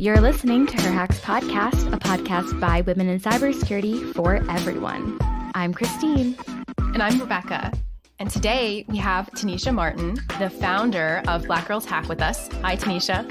You're listening to Her Hacks Podcast, a podcast by women in cybersecurity for everyone. I'm Christine. And I'm Rebecca. And today we have Tennisha Martin, the founder of BlackGirlsHack with us. Hi, Tennisha.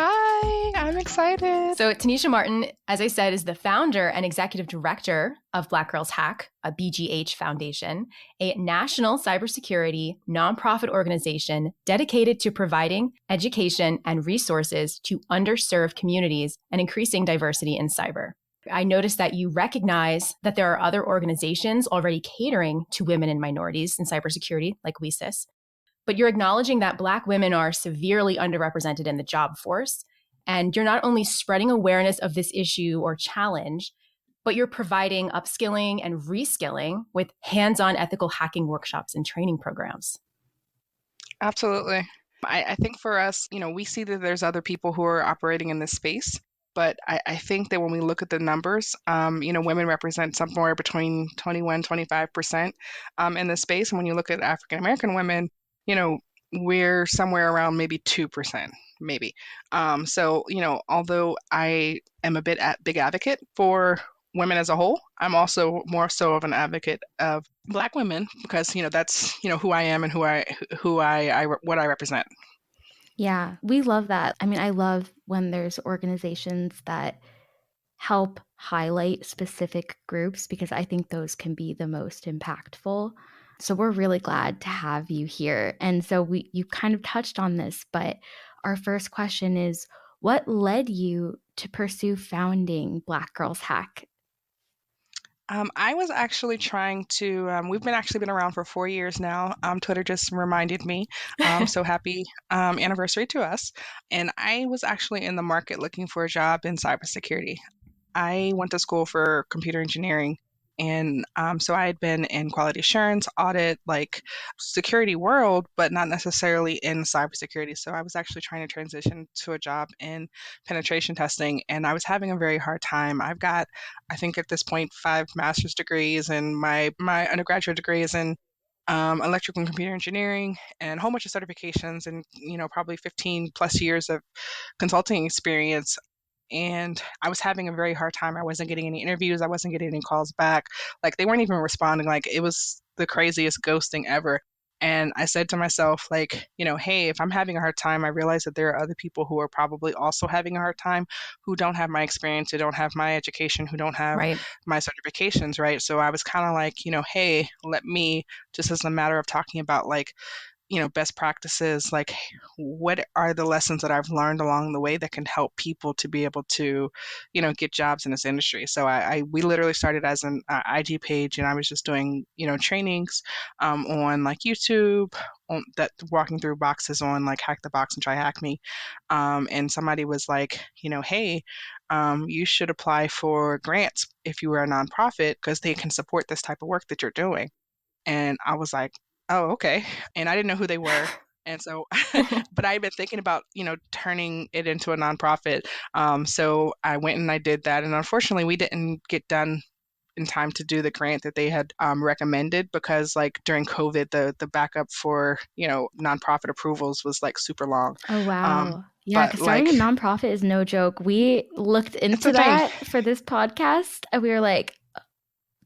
Hi, I'm excited. So Tennisha Martin, as I said, is the founder and executive director of BlackGirlsHack, a BGH Foundation, a national cybersecurity nonprofit organization dedicated to providing education and resources to underserved communities and increasing diversity in cyber. I noticed that you recognize that there are other organizations already catering to women and minorities in cybersecurity, like WeSys. But you're acknowledging that Black women are severely underrepresented in the job force. And you're not only spreading awareness of this issue or challenge, but you're providing upskilling and reskilling with hands-on ethical hacking workshops and training programs. Absolutely. I think for us, we see that there's other people who are operating in this space. But I think that when we look at the numbers, women represent somewhere between 21, 25% in this space. And when you look at African-American women, we're somewhere around maybe 2%, maybe. So, although I am a big advocate for women as a whole, I'm also more so of an advocate of Black women because, that's, who I am and what I represent. Yeah, we love that. I mean, I love when there's organizations that help highlight specific groups because I think those can be the most impactful. So we're really glad to have you here. And so you kind of touched on this, but our first question is, what led you to pursue founding BlackGirlsHack? I was actually trying to, we've been around for 4 years now. Twitter just reminded me. So happy anniversary to us. And I was actually in the market looking for a job in cybersecurity. I went to school for computer engineering. And so I had been in quality assurance, audit, like security world, but not necessarily in cybersecurity. So I was actually trying to transition to a job in penetration testing, and I was having a very hard time. I've got, I think at this point, 5 master's degrees, and my undergraduate degree is in electrical and computer engineering, and a whole bunch of certifications, and probably 15 plus years of consulting experience. And I was having a very hard time. I wasn't getting any interviews. I wasn't getting any calls back. Like they weren't even responding. Like it was the craziest ghosting ever. And I said to myself, like, hey, if I'm having a hard time, I realize that there are other people who are probably also having a hard time, who don't have my experience, who don't have my education, who don't have my certifications, right? So I was kind of like, hey, let me, just as a matter of talking about like, best practices, like what are the lessons that I've learned along the way that can help people to be able to, get jobs in this industry. So we literally started as an IG page, and I was just doing, trainings on like YouTube, that walking through boxes on like Hack the Box and Try Hack Me. And somebody was like, hey, you should apply for grants if you were a nonprofit because they can support this type of work that you're doing. And I was like, oh, okay. And I didn't know who they were. And so, but I had been thinking about, turning it into a nonprofit. So I went and I did that. And unfortunately, we didn't get done in time to do the grant that they had recommended because like during COVID, the backup for, nonprofit approvals was like super long. Oh, wow. Yeah, because starting a nonprofit is no joke. We looked into that for this podcast and we were like,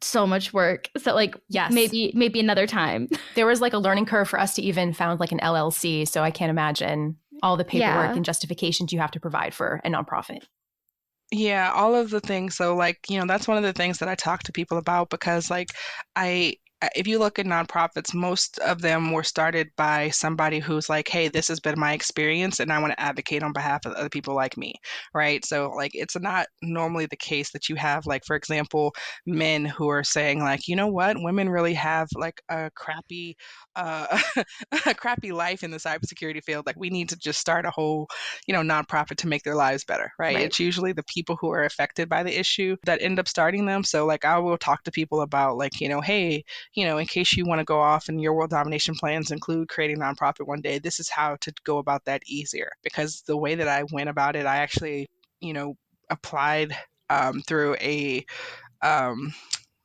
so much work. So like, yes, maybe another time. There was like a learning curve for us to even found like an LLC. So I can't imagine all the paperwork and justifications you have to provide for a nonprofit. Yeah, all of the things. So like, that's one of the things that I talk to people about because like if you look at nonprofits, most of them were started by somebody who's like, hey, this has been my experience and I want to advocate on behalf of other people like me, right? So like, it's not normally the case that you have like, for example, men who are saying like, you know what, women really have like a crappy a crappy life in the cybersecurity field. Like we need to just start a whole, nonprofit to make their lives better, right? It's usually the people who are affected by the issue that end up starting them. So like I will talk to people about like, hey, in case you want to go off and your world domination plans include creating a nonprofit one day, this is how to go about that easier. Because the way that I went about it, I actually, applied through a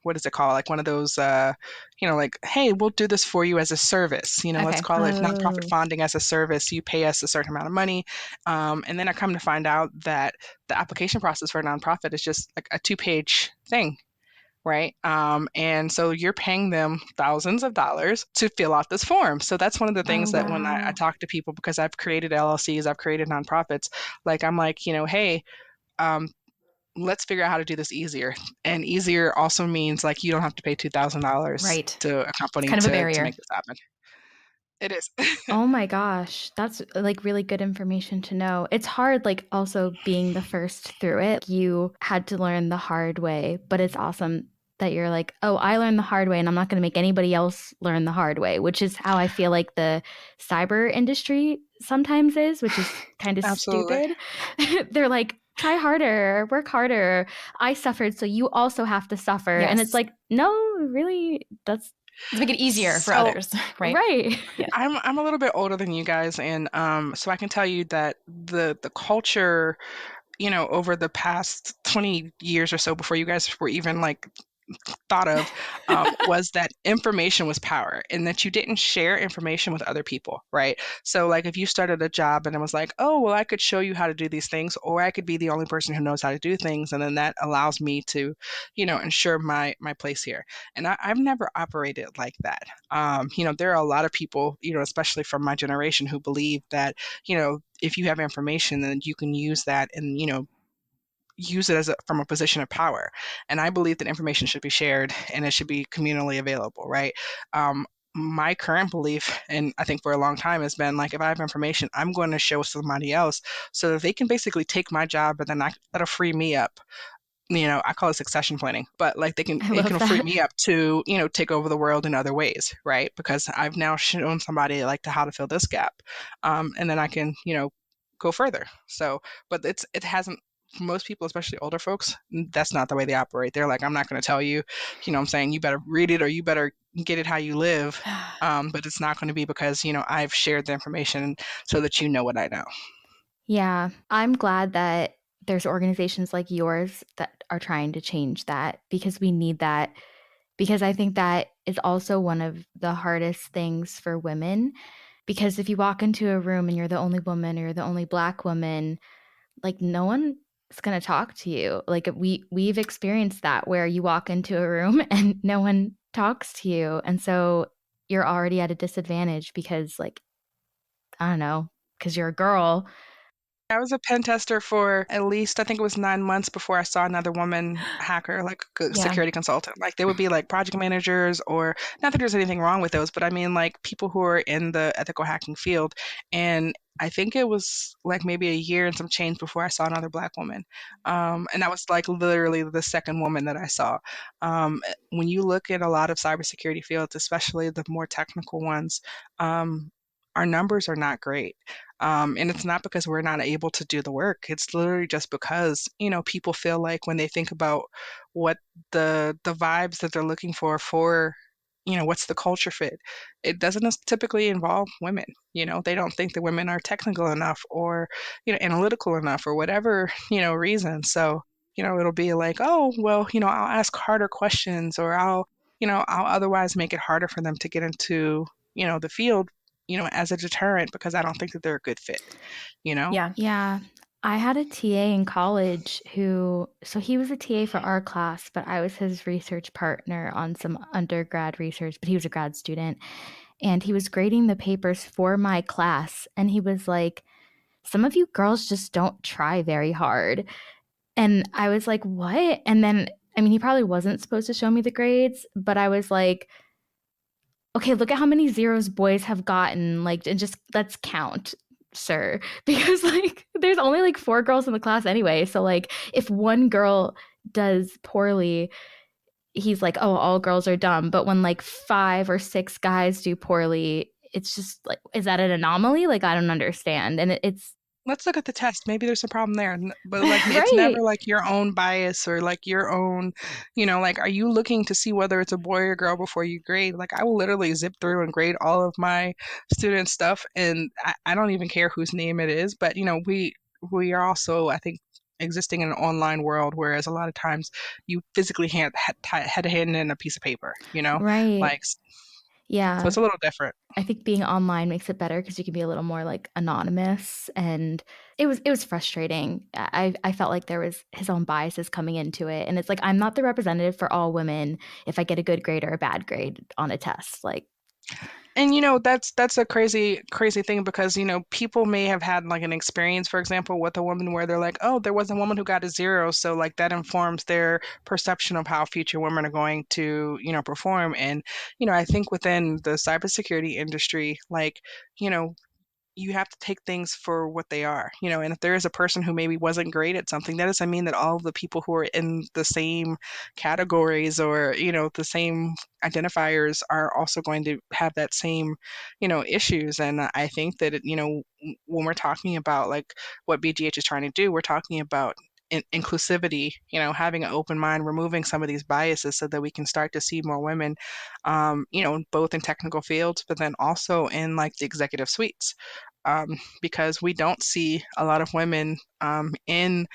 what is it called? Like one of those, like, hey, we'll do this for you as a service. Let's Okay. call it nonprofit Oh, funding as a service. You pay us a certain amount of money. And then I come to find out that the application process for a nonprofit is just like a two-page thing. Right. And so you're paying them thousands of dollars to fill out this form. So that's one of the oh, things that when I wow. talk to people, because I've created LLCs, I've created nonprofits, like I'm like, hey, um, let's figure out how to do this easier. And easier also means like you don't have to pay $2,000 Right. to a It's company kind of a to barrier. make this happen. It is. Oh my gosh, that's like really good information to know. It's hard, like also being the first through it. You had to learn the hard way, but it's awesome that you're like, oh, I learned the hard way and I'm not going to make anybody else learn the hard way, which is how I feel like the cyber industry sometimes is, which is kind of Absolutely. stupid. They're like, try harder, work harder. I suffered, so you also have to suffer. And it's Yes. like, no, really, that's Let's make it easier for So others, right? right. Yeah. I'm a little bit older than you guys, and so I can tell you that the culture, over the past 20 years or so before you guys were even like thought of, was that information was power and that you didn't share information with other people, right? So, like, if you started a job and it was like, oh, well, I could show you how to do these things, or I could be the only person who knows how to do things, and then that allows me to, ensure my place here. And I've never operated like that. There are a lot of people, especially from my generation, who believe that, if you have information, then you can use that and, use it from a position of power. And I believe that information should be shared and it should be communally available, right? My current belief, and I think for a long time, has been like, if I have information, I'm going to show somebody else so that they can basically take my job, but then that'll free me up. I call it succession planning, but like I it love can free that. me up to, take over the world in other ways, right? Because I've now shown somebody like to how to fill this gap. And then I can, go further. So, but it hasn't, most people, especially older folks, that's not the way they operate. They're like, I'm not going to tell you, I'm saying you better read it or you better get it how you live. But it's not going to be because, I've shared the information so that you know what I know. Yeah, I'm glad that there's organizations like yours that are trying to change that because we need that. Because I think that is also one of the hardest things for women. Because if you walk into a room and you're the only woman or you're the only Black woman, like no one is going to talk to you. Like we've experienced that where you walk into a room and no one talks to you. And so you're already at a disadvantage because like, I don't know, because you're a girl. I was a pen tester for at least, I think it was 9 months before I saw another woman hacker, like a Yeah. security consultant. Like they would be like project managers, or not that there's anything wrong with those, but I mean like people who are in the ethical hacking field. And I think it was like maybe a year and some change before I saw another Black woman. And that was like literally the second woman that I saw. When you look at a lot of cybersecurity fields, especially the more technical ones, our numbers are not great. And it's not because we're not able to do the work. It's literally just because, people feel like when they think about what the vibes that they're looking for, what's the culture fit, it doesn't typically involve women. They don't think that women are technical enough or, analytical enough or whatever, reason. So, it'll be like, oh, well, I'll ask harder questions, or I'll otherwise make it harder for them to get into, the field, as a deterrent because I don't think that they're a good fit, you know? Yeah. Yeah. I had a TA in college who, so he was a TA for our class, but I was his research partner on some undergrad research, but he was a grad student. And he was grading the papers for my class. And he was like, some of you girls just don't try very hard. And I was like, what? And then, I mean, he probably wasn't supposed to show me the grades, but I was like, okay, look at how many zeros boys have gotten, like, and just let's count, sir. Because like there's only like 4 girls in the class anyway. So like if one girl does poorly, he's like, oh, all girls are dumb. But when like 5 or 6 guys do poorly, it's just like, is that an anomaly? Like I don't understand. And it's Let's look at the test. Maybe there's a problem there. But like it's right. never like your own bias or like your own, like are you looking to see whether it's a boy or girl before you grade? Like I will literally zip through and grade all of my student stuff and I don't even care whose name it is, but we are also, I think, existing in an online world, whereas a lot of times you physically had to hand in a piece of paper, Right. like, so Yeah. it's a little different. I think being online makes it better because you can be a little more like anonymous, and it was frustrating. I felt like there was his own biases coming into it, and it's like I'm not the representative for all women if I get a good grade or a bad grade on a test. Like, And that's a crazy thing, because people may have had like an experience, for example, with a woman where they're like, oh, there was a woman who got a zero, so like that informs their perception of how future women are going to perform. And I think within the cybersecurity industry, like, you know you have to take things for what they are, and if there is a person who maybe wasn't great at something, that doesn't mean that all of the people who are in the same categories, or the same identifiers, are also going to have that same issues. And I think that when we're talking about like what BGH is trying to do, we're talking about inclusivity, having an open mind, removing some of these biases so that we can start to see more women, both in technical fields, but then also in like the executive suites, because we don't see a lot of women in,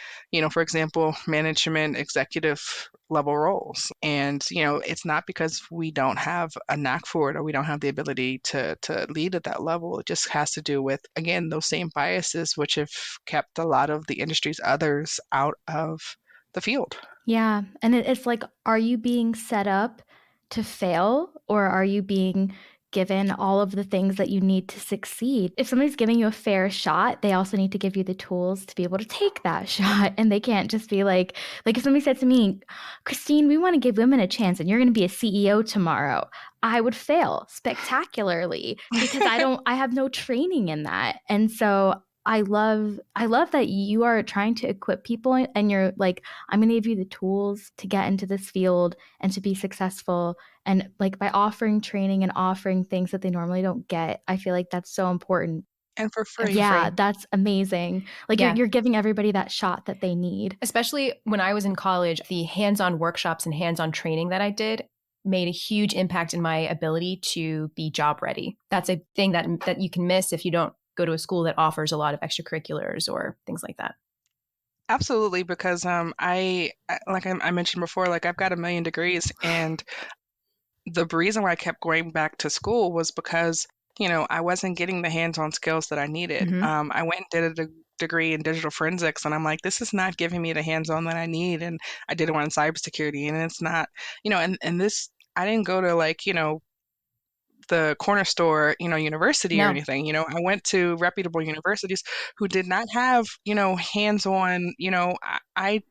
for example, management executive level roles. And, it's not because we don't have a knack for it, or we don't have the ability to lead at that level. It just has to do with, again, those same biases, which have kept a lot of the industry's others out of the field. yeah, and it's like, are you being set up to fail, or are you being given all of the things that you need to succeed? If somebody's giving you a fair shot, they also need to give you the tools to be able to take that shot, and they can't just be like if somebody said to me, "Christine, we want to give women a chance, and you're going to be a CEO tomorrow." I would fail spectacularly because I have no training in that. And so I love that you are trying to equip people, and you're like, I'm going to give you the tools to get into this field and to be successful. And like by offering training and offering things that they normally don't get, I feel like that's so important. And for And for free. Yeah, free. that's amazing. Like Yeah. you're giving everybody that shot that they need. Especially when I was in college, the hands-on workshops and hands-on training that I did made a huge impact in my ability to be job ready. That's a thing that you can miss if you don't go to a school that offers a lot of extracurriculars or things like that. Absolutely, because like I mentioned before, like I've got a million degrees, and the reason why I kept going back to school was because, I wasn't getting the hands-on skills that I needed. Mm-hmm. I went and did a degree in digital forensics, and I'm like, this is not giving me the hands-on that I need. And I did one in cybersecurity, and it's not, and this, I didn't go to like, the corner store, university or No. anything. I went to reputable universities who did not have, hands-on, I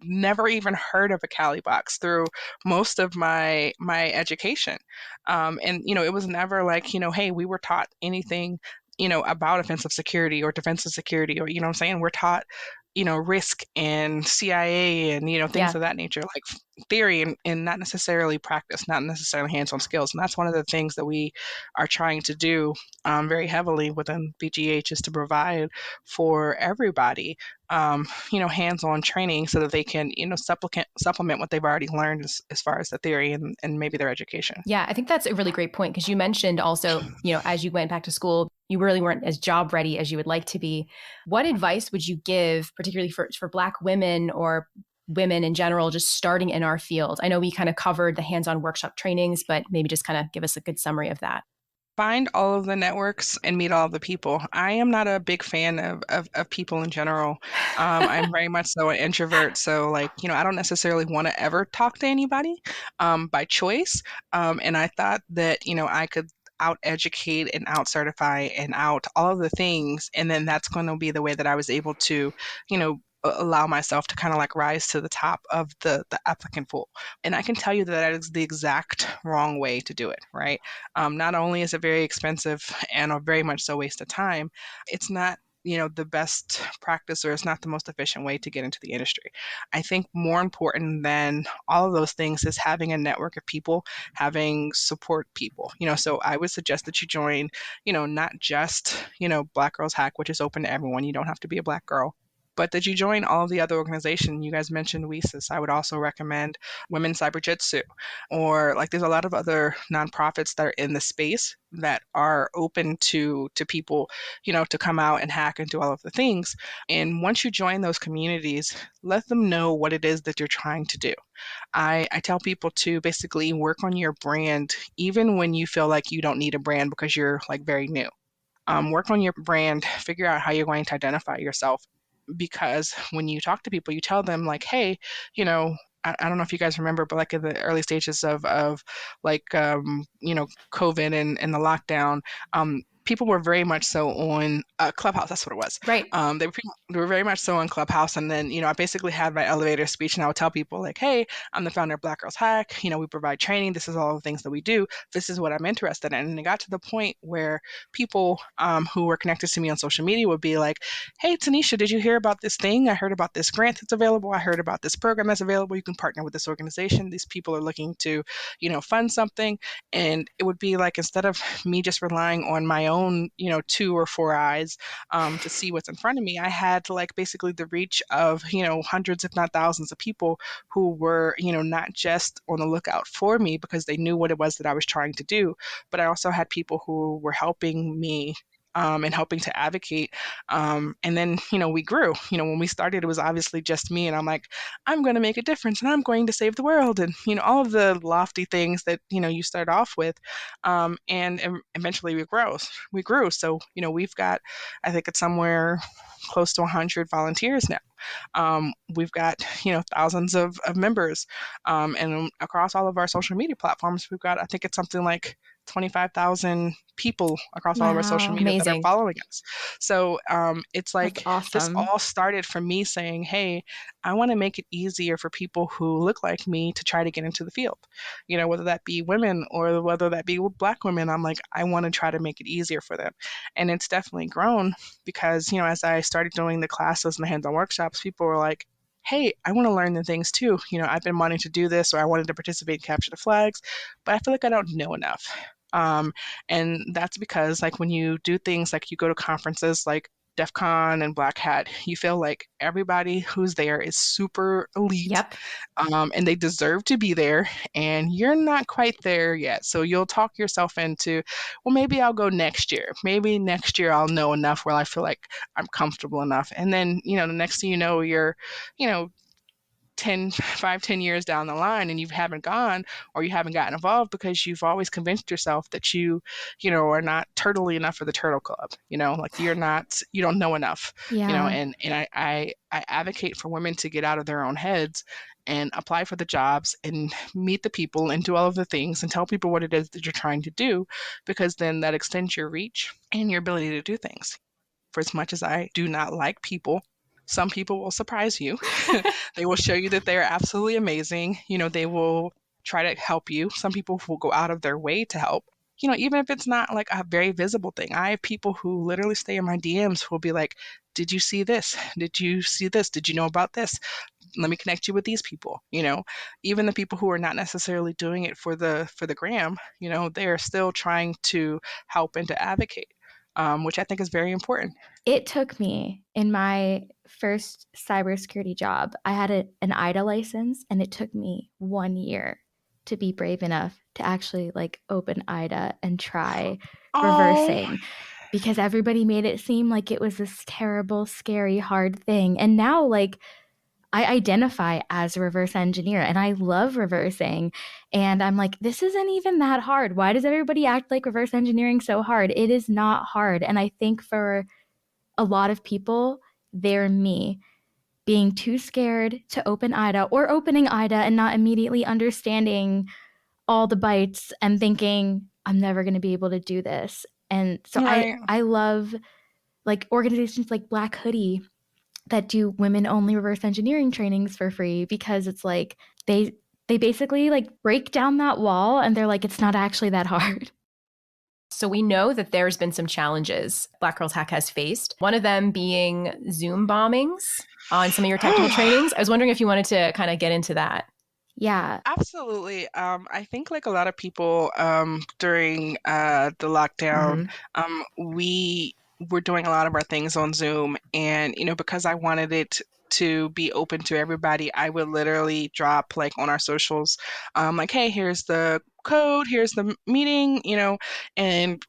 never even heard of a Cali box through most of my education. And it was never like, hey, we were taught anything, about offensive security or defensive security, or what I'm saying, we're taught, risk and CIA and things Yeah. of that nature, like theory, and not necessarily practice, not necessarily hands-on skills. And that's one of the things that we are trying to do very heavily within BGH, is to provide for everybody hands-on training so that they can, supplement what they've already learned as far as the theory and maybe their education. Yeah, I think that's a really great point because you mentioned also, as you went back to school, you really weren't as job ready as you would like to be. What advice would you give, particularly for Black women or women in general, just starting in our field? I know we kind of covered the hands-on workshop trainings, but maybe just kind of give us a good summary of that. Find all of the networks and meet all of the people. I am not a big fan of people in general. I'm very much so an introvert. So, like, I don't necessarily want to ever talk to anybody by choice. And I thought that, I could out educate and out certify and out all of the things. And then that's going to be the way that I was able to, allow myself to kind of like rise to the top of the applicant pool. And I can tell you that that is the exact wrong way to do it, right? Not only is it very expensive and a very much so waste of time, it's not, the best practice, or it's not the most efficient way to get into the industry. I think more important than all of those things is having a network of people, having support people. So I would suggest that you join, not just, Black Girls Hack, which is open to everyone. You don't have to be a Black girl. but that you join all of the other organizations. You guys mentioned WESIS. I would also recommend Women's Cyber Jitsu, or like there's a lot of other nonprofits that are in the space that are open to people, to come out and hack and do all of the things. And once you join those communities, let them know what it is that you're trying to do. I tell people to basically work on your brand, even when you feel like you don't need a brand because you're like very new. Work on your brand, figure out how you're going to identify yourself. Because when you talk to people, you tell them like, hey, I don't know if you guys remember, but like in the early stages of like, COVID and the lockdown, people were very much so on Clubhouse. That's what it was. Right. They were very much so on Clubhouse. And then, I basically had my elevator speech, and I would tell people like, hey, I'm the founder of Black Girls Hack. We provide training. This is all the things that we do. This is what I'm interested in. And it got to the point where people who were connected to me on social media would be like, hey, Tennisha, did you hear about this thing? I heard about this grant that's available. I heard about this program that's available. You can partner with this organization. These people are looking to, fund something. And it would be like, instead of me just relying on my own, 2 or 4 eyes to see what's in front of me, I had like basically the reach of, hundreds, if not thousands of people who were, not just on the lookout for me because they knew what it was that I was trying to do, but I also had people who were helping me and helping to advocate. And then, we grew. When we started, it was obviously just me, and I'm like, I'm going to make a difference and I'm going to save the world. And, all of the lofty things that, you start off with. And eventually we grow. We grew. So, we've got, I think it's somewhere close to 100 volunteers now. We've got, thousands of members. And across all of our social media platforms, we've got, I think it's something like 25,000 people across all of our social Wow. media that are Amazing. following us. So it's That's like this awesome. all started from me saying, hey, I want to make it easier for people who look like me to try to get into the field. Whether that be women or whether that be Black women, I'm like, I want to try to make it easier for them. And it's definitely grown because, as I started doing the classes and the hands-on workshops, people were like, hey, I want to learn the things too. I've been wanting to do this, or I wanted to participate and capture the flags, but I feel like I don't know enough. And that's because, like, when you do things like you go to conferences like DEFCON and Black Hat, you feel like everybody who's there is super elite, Yep. and they deserve to be there, and you're not quite there yet. So you'll talk yourself into, well, maybe I'll go next year. Maybe next year I'll know enough where I feel like I'm comfortable enough. And then, the next thing you know, you're, you know, 10 years down the line, and you haven't gone, or you haven't gotten involved because you've always convinced yourself that are not turtley enough for the turtle club, like you don't know enough, Yeah. and I advocate for women to get out of their own heads and apply for the jobs and meet the people and do all of the things and tell people what it is that you're trying to do, because then that extends your reach and your ability to do things. For as much as I do not like people, some people will surprise you. They will show you that they are absolutely amazing. They will try to help you. Some people will go out of their way to help. Even if it's not like a very visible thing. I have people who literally stay in my DMs who will be like, did you see this? Did you see this? Did you know about this? Let me connect you with these people. Even the people who are not necessarily doing it for the gram, they are still trying to help and to advocate, which I think is very important. It took me in my first cybersecurity job, I had an IDA license, and it took me 1 year to be brave enough to actually like open IDA and try Oh, reversing, because everybody made it seem like it was this terrible, scary, hard thing. And now, like, I identify as a reverse engineer and I love reversing. And I'm like, this isn't even that hard. Why does everybody act like reverse engineering so hard? It is not hard. And I think for a lot of people, they're me being too scared to open IDA, or opening IDA and not immediately understanding all the bytes and thinking, I'm never going to be able to do this. And so right. I love like organizations like Black Hoodie that do women only reverse engineering trainings for free, because it's like they basically like break down that wall and they're like, it's not actually that hard. So we know that there's been some challenges Black Girls Hack has faced. One of them being Zoom bombings on some of your technical trainings. I was wondering if you wanted to kind of get into that. Yeah. Absolutely. I think like a lot of people during the lockdown, Mhm. we we're doing a lot of our things on Zoom. And, because I wanted it to be open to everybody, I would literally drop like on our socials, like, hey, here's the code, here's the meeting, and,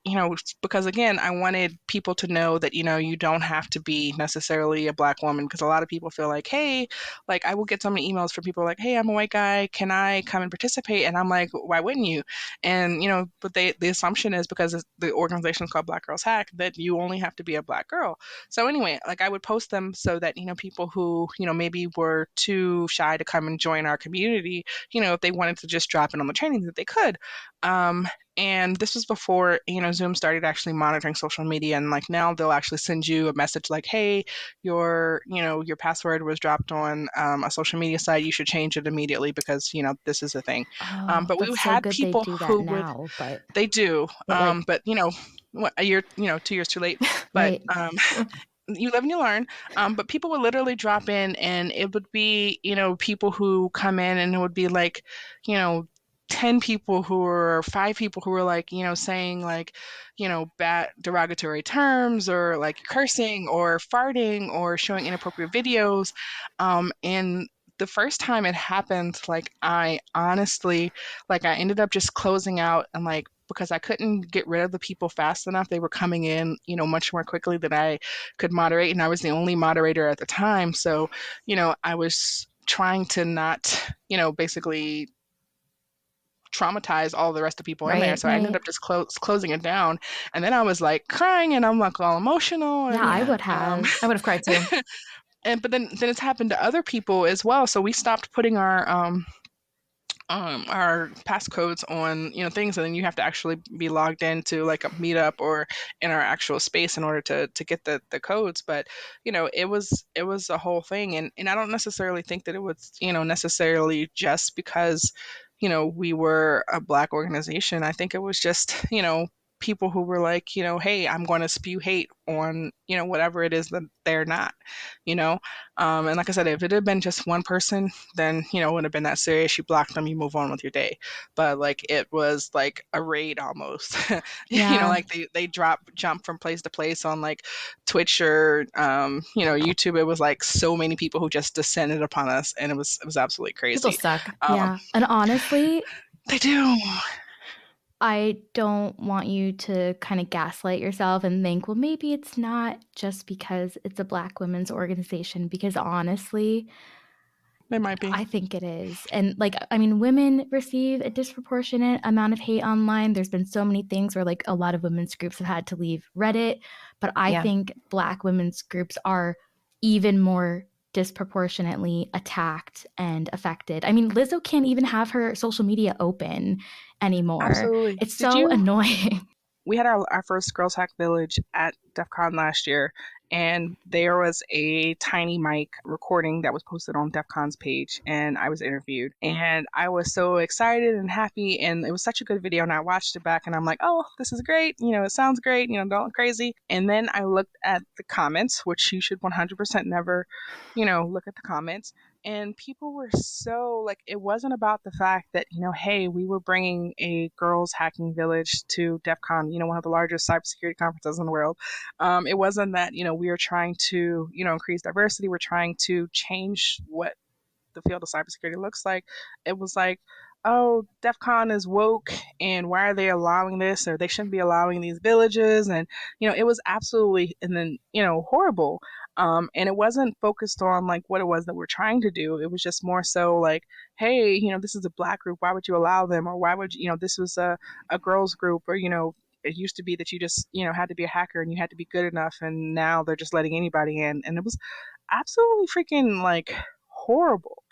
because again, I wanted people to know that, you don't have to be necessarily a Black woman, because a lot of people feel like, hey, like I will get so many emails from people like, hey, I'm a white guy, can I come and participate? And I'm like, why wouldn't you? And but the assumption is because the organization is called Black Girls Hack that you only have to be a Black girl. So anyway, like I would post them so that people who maybe were too shy to come and join our community, if they wanted to just drop in on the training, that they could. Um, and this was before Zoom started actually monitoring social media, and like now they'll actually send you a message like, hey, your password was dropped on a social media site, you should change it immediately because this is a thing. Oh, But we that's so had good they people do that who would, now, but they do, like but what, a year, 2 years too late. But right. you live and you learn. But people would literally drop in, and it would be, people who come in, and it would be like, you know, 10 people who were, 5 people who were like, saying like, bad derogatory terms or like cursing or farting or showing inappropriate videos. And the first time it happened, like I honestly, like I ended up just closing out, and like, because I couldn't get rid of the people fast enough, they were coming in, much more quickly than I could moderate, and I was the only moderator at the time. So, I was trying to not, basically traumatize all the rest of the people in there. Right, So I ended right. up just closing it down, and then I was like crying, and I'm like all emotional, Yeah, and I Yeah, would um, have. I would have cried too. and but then it's happened to other people as well. So we stopped putting our passcodes on things, and then you have to actually be logged into like a meetup or in our actual space in order to get the codes. But it was a whole thing, and I don't necessarily think that it was necessarily just because we were a Black organization. I think it was just people who were like, hey, I'm going to spew hate on whatever it is that they're not, you know and like I said, if it had been just one person, then it wouldn't have been that serious. You block them, you move on with your day. But like it was like a raid almost. Yeah. Like they jump from place to place on like Twitch or YouTube. It was like so many people who just descended upon us, and it was absolutely People crazy. suck. um Yeah. And honestly, they do. I don't want you to kind of gaslight yourself and think, well, maybe it's not just because it's a Black women's organization, because honestly, They might be. I think it is. And like, I mean, women receive a disproportionate amount of hate online. There's been so many things where like a lot of women's groups have had to leave Reddit, but I Yeah, think Black women's groups are even more disproportionately attacked and affected. I mean, Lizzo can't even have her social media open anymore. Absolutely. It's Did so you yeah. annoying. We had our first GirlsHackVillage at DEFCON last year, and there was a tiny mic recording that was posted on DEFCON's page, and I was interviewed, and I was so excited and happy, and it was such a good video, and I watched it back, and I'm like, oh, this is great, it sounds great, don't crazy, and then I looked at the comments, which you should 100% never, look at the comments, and people were so like, it wasn't about the fact that hey, we were bringing a girls hacking village to DEF CON, one of the largest cybersecurity conferences in the world. It wasn't that we are trying to increase diversity, we're trying to change what the field of cybersecurity looks like. It was like, oh, DEF CON is woke, and why are they allowing this, or they shouldn't be allowing these villages, and it was absolutely, and then horrible. And it wasn't focused on like what it was that we're trying to do. It was just more so like, hey, this is a Black group, why would you allow them, or why would this was a girls group, or it used to be that you just had to be a hacker and you had to be good enough, and now they're just letting anybody in, and it was absolutely freaking like horrible.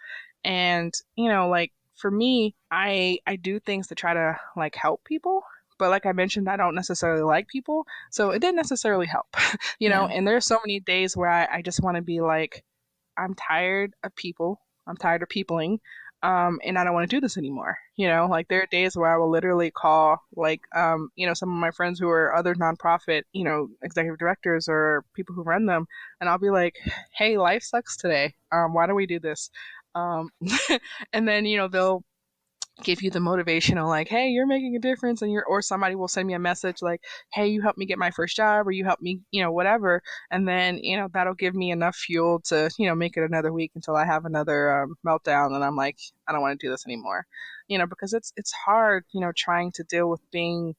And like for me, I do things to try to like help people, but like I mentioned, I don't necessarily like people, so it didn't necessarily help. Yeah. And there's so many days where I just want to be like, I'm tired of people, I'm tired of peopling, and I don't want to do this anymore. Like there are days where I will literally call like some of my friends who are other nonprofit executive directors or people who run them, and I'll be like, hey, life sucks today, why do we do this? um, and then they'll give you the motivational, like, hey, you're making a difference, and or somebody will send me a message like, hey, you helped me get my first job, or you helped me, whatever. And then, that'll give me enough fuel to, make it another week until I have another meltdown, and I'm like, I don't want to do this anymore. Because it's hard, trying to deal with being,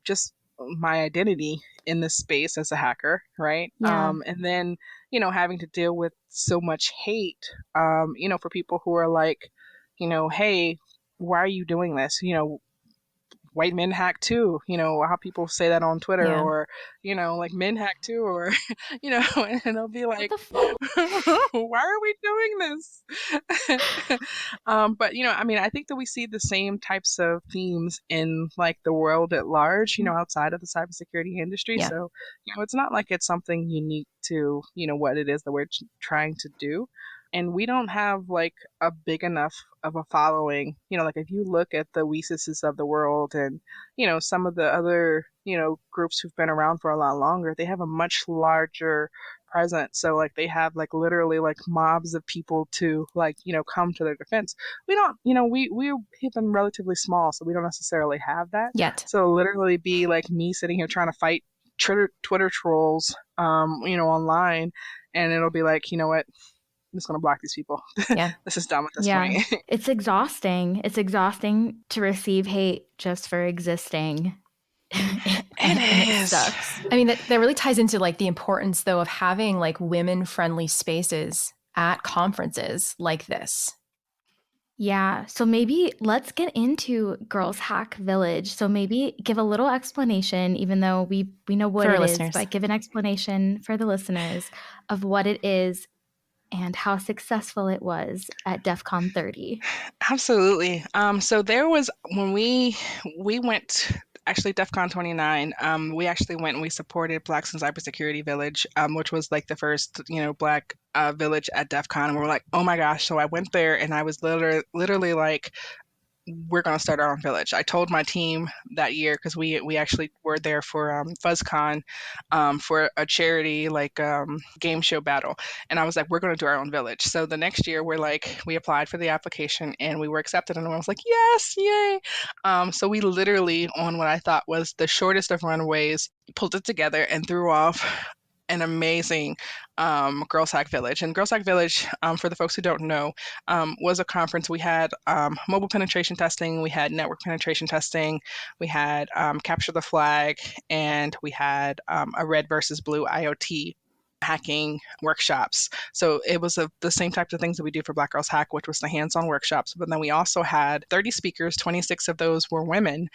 just my identity in this space as a hacker, right? Yeah. And then, having to deal with so much hate, for people who are like, hey, why are you doing this? White men hack too, how people say that on Twitter, Yeah. or, like men hack too, or, and they'll be What like, the fuck? why are we doing this? But, I mean, I think that we see the same types of themes in like the world at large, outside of the cybersecurity industry. Yeah. So, it's not like it's something unique to, what it is that we're trying to do. And we don't have like a big enough of a following. Like if you look at the Weesuses of the world and, some of the other, groups who've been around for a lot longer, they have a much larger presence. So like they have like literally like mobs of people to like, come to their defense. We don't, we've been relatively small, so we don't necessarily have that. Yet. So literally be like me sitting here trying to fight Twitter trolls, online, and it'll be like, you know what? I'm just gonna block these people. Yeah. This is dumb at this Yeah. point. It's exhausting. It's exhausting to receive hate just for existing. It and it is. sucks. I mean, that really ties into like the importance though of having like women-friendly spaces at conferences like this. Yeah. So maybe let's get into GirlsHackVillage. So maybe give a little explanation, even though we know what For our it is, listeners. but give an explanation for the listeners of what it is and how successful it was at DEFCON 30. Absolutely. So there was when we went, actually DEFCON 29. We actually went and we supported Blacks in Cybersecurity Village, which was like the first, Black village at DEFCON. And we were like, oh my gosh! So I went there and I was literally like, we're going to start our own village. I told my team that year, because we actually were there for FuzzCon, for a charity like game show battle, and I was like, we're going to do our own village. So the next year, we applied for the application and we were accepted, and I was like, yes, yay! So we literally, on what I thought was the shortest of runways, pulled it together and threw off an amazing Girls Hack Village. And Girls Hack Village, for the folks who don't know, was a conference. We had mobile penetration testing, we had network penetration testing, we had capture the flag, and we had a red versus blue IoT hacking workshops. So it was the same types of things that we do for Black Girls Hack, which was the hands-on workshops. But then we also had 30 speakers, 26 of those were women,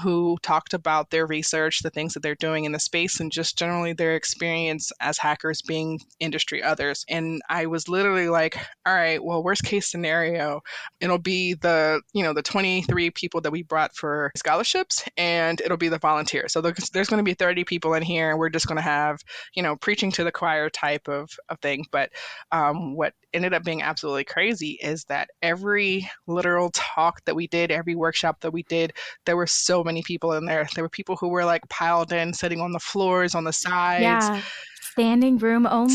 who talked about their research, the things that they're doing in the space, and just generally their experience as hackers being industry others. And I was literally like, all right, well, worst case scenario, it'll be the 23 people that we brought for scholarships, and it'll be the volunteers. So there's going to be 30 people in here, and we're just going to have, preaching to the choir type of thing. But what ended up being absolutely crazy is that every literal talk that we did, every workshop that we did, there were so many people in there. There were people who were like piled in, sitting on the floors, on the sides. Yeah. Standing room only.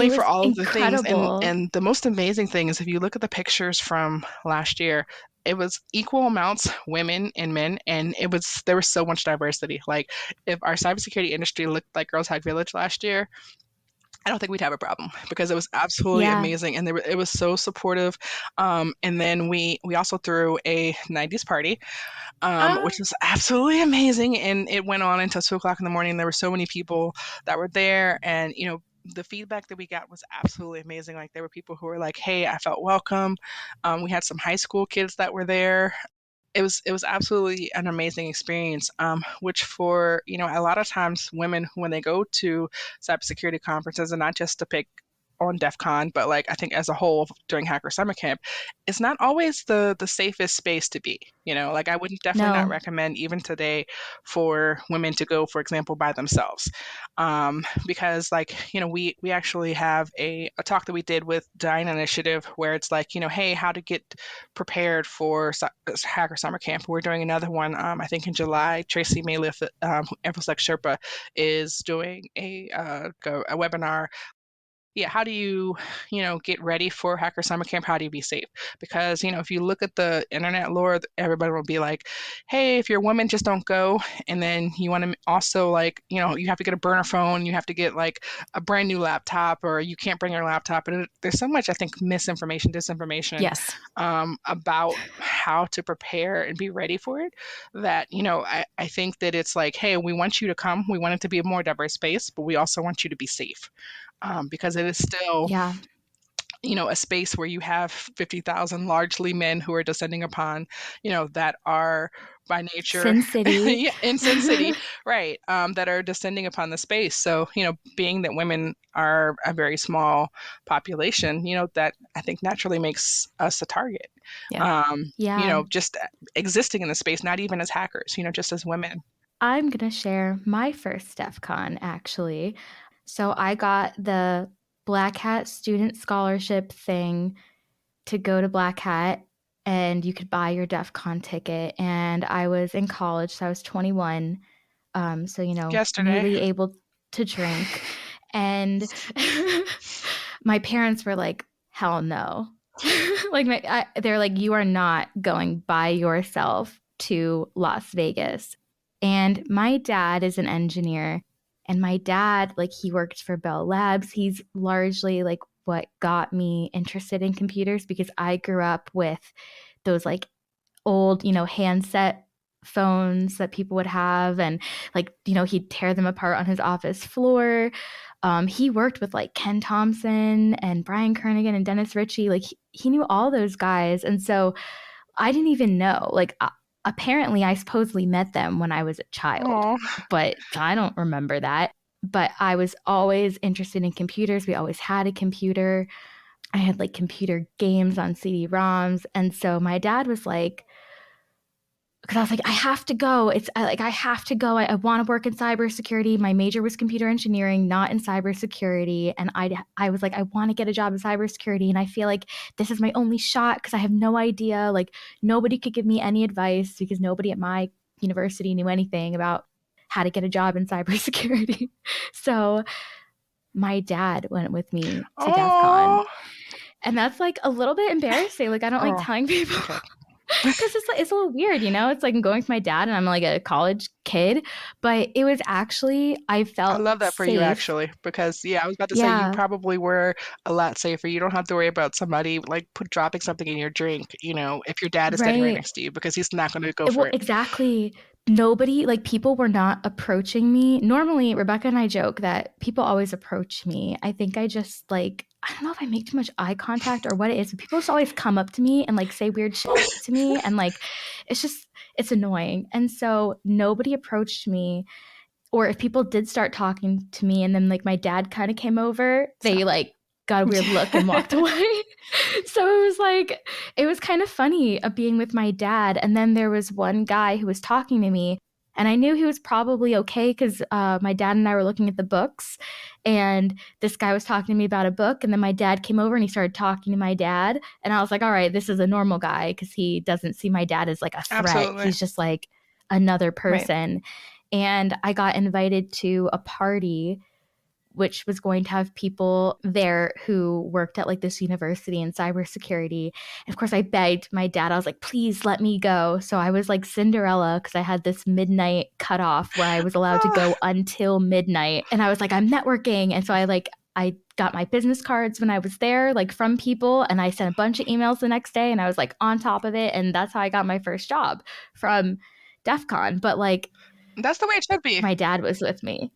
It For was all of the things. incredible. And the most amazing thing is, if you look at the pictures from last year, it was equal amounts women and men, and there was so much diversity. Like if our cybersecurity industry looked like Girls Hack Village last year, I don't think we'd have a problem, because it was absolutely Yeah. amazing, and it was so supportive. And then we also threw a 90s party, which was absolutely amazing, and it went on until 2 o'clock in the morning. There were so many people that were there, and the feedback that we got was absolutely amazing. Like there were people who were like, "Hey, I felt welcome." We had some high school kids that were there. It was absolutely an amazing experience, which for a lot of times women, when they go to cybersecurity conferences, and not just to pick on DEF CON, but like I think as a whole during Hacker Summer Camp, it's not always the safest space to be. Like I would definitely not No. recommend even today for women to go, for example, by themselves, because like we actually have a talk that we did with Dine Initiative, where it's like hey, how to get prepared for Hacker Summer Camp. We're doing another one, I think in July. Tracy Mayliff, InfoSec Sherpa, is doing a webinar how do you, get ready for Hacker Summer Camp? How do you be safe? Because, if you look at the internet lore, everybody will be like, hey, if you're a woman, just don't go. And then you want to also like, you have to get a burner phone, you have to get like a brand new laptop, or you can't bring your laptop. And there's so much, I think, misinformation, disinformation Yes. about how to prepare and be ready for it, that, I think that it's like, hey, we want you to come. We want it to be a more diverse space, but we also want you to be safe. Because it is still, Yeah. a space where you have 50,000 largely men who are descending upon, that are by nature Sin City. yeah, in Sin City, right, that are descending upon the space. So, being that women are a very small population, that I think naturally makes us a target. Yeah. Yeah. Just existing in the space, not even as hackers, just as women. I'm going to share my first DEFCON, actually. So I got the Black Hat student scholarship thing to go to Black Hat, and you could buy your DEFCON ticket. And I was in college, so I was 21. So, Yesterday. legally able to drink. And my parents were like, hell no. They're like, you are not going by yourself to Las Vegas. And my dad is an engineer. And my dad, like, he worked for Bell Labs. He's largely like what got me interested in computers, because I grew up with those like old, handset phones that people would have, and like, he'd tear them apart on his office floor. He worked with like Ken Thompson and Brian Kernigan and Dennis Ritchie. Like he knew all those guys. And so I didn't even know, like, apparently I supposedly met them when I was a child, Aw. but I don't remember that. But I was always interested in computers. We always had a computer. I had like computer games on CD-ROMs. And so my dad was like, because I was like, I have to go. I have to go. I want to work in cybersecurity. My major was computer engineering, not in cybersecurity. And I was like, I want to get a job in cybersecurity. And I feel like this is my only shot, because I have no idea. Like, nobody could give me any advice, because nobody at my university knew anything about how to get a job in cybersecurity. So my dad went with me to DEF CON. Oh. And that's like a little bit embarrassing. Like, I don't like Oh. telling people. Okay. Because it's a little weird, It's like I'm going with my dad, and I'm like a college kid. But it was actually, I I felt love that for you, safe. actually, because I was about to say you Yeah, probably were a lot safer. You don't have to worry about somebody like dropping something in your drink, if your dad is standing right right. next to you, because he's not going to go for Well, it. exactly. Nobody, like, people were not approaching me. Normally, Rebecca and I joke that people always approach me. I think I just like, I don't know if I make too much eye contact or what it is, but people just always come up to me and like say weird shit to me. And like, it's annoying. And so nobody approached me. Or if people did start talking to me and then like my dad kind of came over, they Stop. like got a weird look and walked away. So it was kind of funny being with my dad. And then there was one guy who was talking to me, and I knew he was probably okay, because my dad and I were looking at the books, and this guy was talking to me about a book. And then my dad came over and he started talking to my dad. And I was like, all right, this is a normal guy, because he doesn't see my dad as like a threat. Absolutely. He's just like another Right. person. And I got invited to a party which was going to have people there who worked at like this university in cybersecurity. And of course, I begged my dad. I was like, please let me go. So I was like Cinderella, because I had this midnight cutoff where I was allowed to go until midnight. And I was like, I'm networking. And so I got my business cards when I was there, like from people, and I sent a bunch of emails the next day, and I was like on top of it. And that's how I got my first job, from DEF CON. But like, That's the way it should be. my dad was with me.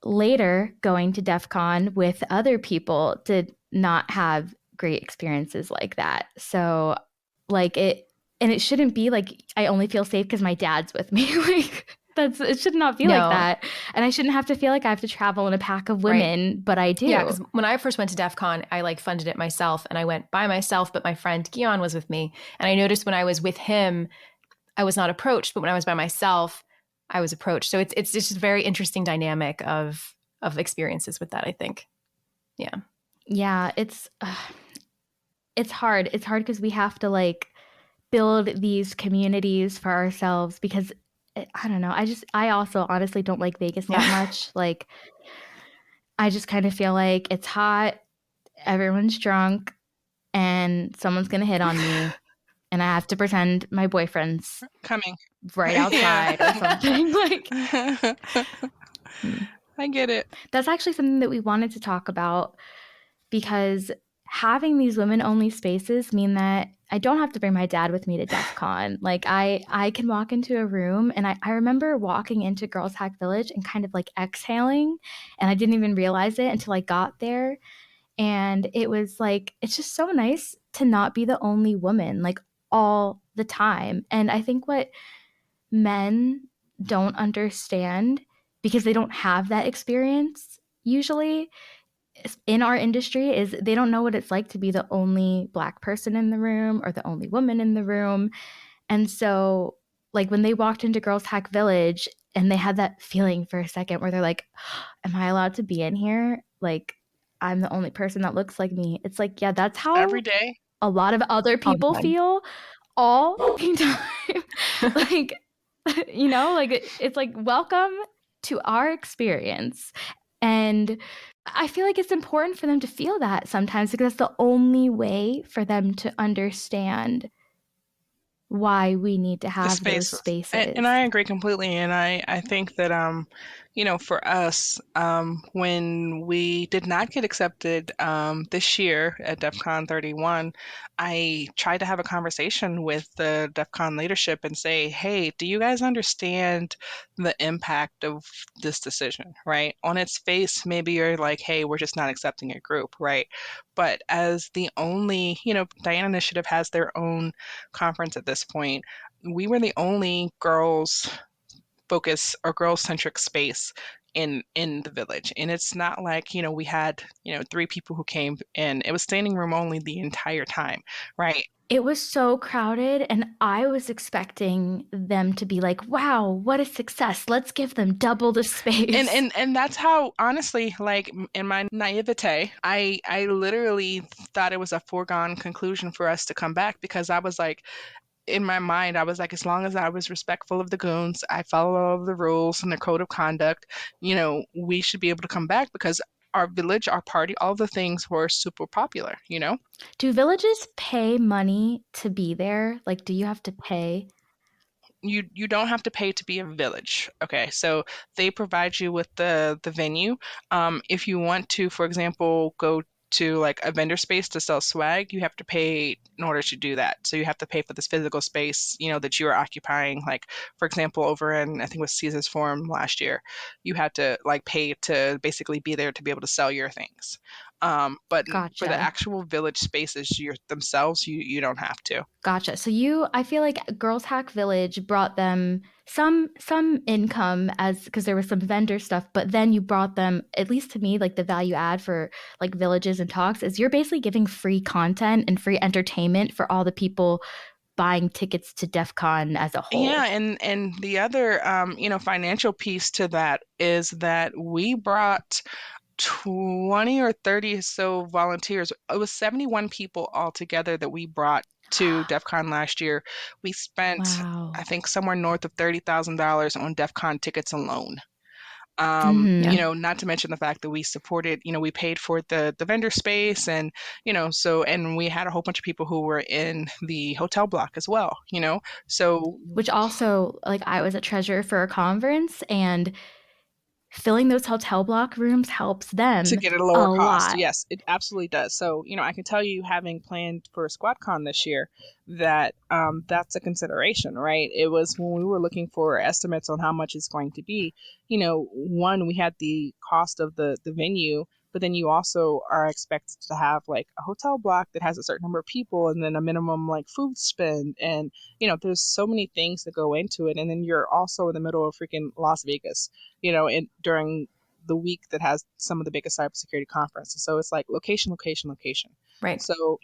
Later, going to DEF CON with other people did not have great experiences like that. So, like, it shouldn't be like I only feel safe because my dad's with me. Like, it should not be like No. that. And I shouldn't have to feel like I have to travel in a pack of women, but I do. Yeah, because when I first went to DEF CON, I like funded it myself, and I went by myself, but my friend Guion was with me. And I noticed when I was with him, I was not approached, but when I was by myself, I was approached. So it's just a very interesting dynamic of experiences with that, I think. Yeah. Yeah, it's hard. It's hard because we have to like build these communities for ourselves, because I don't know. I also honestly don't like Vegas that much. Like, I just kind of feel like it's hot. everyone's drunk and someone's going to hit on me and I have to pretend my boyfriend's coming right yeah. outside or something. Like, I get it. that's actually something that we wanted to talk about because having these women-only spaces mean that I don't have to bring my dad with me to DEFCON. Like, I can walk into a room, and I remember walking into GirlsHackVillage and kind of like exhaling, and I didn't even realize it until I got there. And it was like, it's just so nice to not be the only woman, like, all the time. And I think what men don't understand, because they don't have that experience usually in our industry, is they don't know what it's like to be the only Black person in the room or the only woman in the room. And so, like, when they walked into Girls Hack Village and they had that feeling for a second where they're like, am I allowed to be in here? Like, I'm the only person that looks like me. It's like, yeah, that's Every how day. a lot of other All the people time. feel all the time. Like, like it's like, welcome to our experience. And I feel like it's important for them to feel that sometimes because that's the only way for them to understand why we need to The have those spaces. And spaces. I agree completely. And I think that, for us, when we did not get accepted this year at DEFCON 31, I tried to have a conversation with the DEFCON leadership and say, hey, do you guys understand the impact of this decision, right? On its face, maybe you're like, hey, we're just not accepting a group, right? But as the only, Diana Initiative has their own conference at this point, we were the only girls focus or girls centric space in the village. And it's not like, we had, 3 people who came and it was standing room only the entire time, right? It was so crowded, and I was expecting them to be like, wow, what a success. Let's give them double the And space. and and that's how, honestly, like, in my naivete, I literally thought it was a foregone conclusion for us to come back, because I was like, in my mind, I was like, as long as I was respectful of the goons, I follow all of the rules and the code of conduct, we should be able to come back, because our village, our party, all the things were super popular. Do villages pay money to be there? Like, do you have to pay? You don't have to pay to be a village. Okay, so they provide you with the venue. If you want to, for example, go to like a vendor space to sell swag, you have to pay in order to do that. So you have to pay for this physical space, that you are occupying. Like, for example, over in, I think it was Caesar's Forum last year, you had to like pay to basically be there to be able to sell your things. But for the Gotcha. actual village spaces themselves, you don't have to. Gotcha. So I feel like Girls Hack Village brought them some income as because there was some vendor stuff, but then you brought them, at least to me, like the value add for like villages and talks is you're basically giving free content and free entertainment for all the people buying tickets to DEF CON as a Yeah, whole. and the other financial piece to that is that we brought 20 or 30 so volunteers. It was 71 people altogether that we brought to DEF CON last year. We spent, I Wow. think, somewhere north of $30,000 on DEF CON tickets alone. Yeah. Not to mention the fact that we supported, we paid for the vendor space, and, and we had a whole bunch of people who were in the hotel block as well. So Which also, like, I was a treasurer for a conference, and filling those hotel block rooms helps to them get it at a lower a cost. lot. Yes, it absolutely does. So, I can tell you, having planned for SquadCon this year, that that's a consideration, right? It was when we were looking for estimates on how much it's going to be. One, we had the cost of the venue, but then you also are expected to have like a hotel block that has a certain number of people, and then a minimum like food spend, and there's so many things that go into it, and then you're also in the middle of freaking Las Vegas, during the week that has some of the biggest cybersecurity conferences. So it's like location, location, location. Right. So,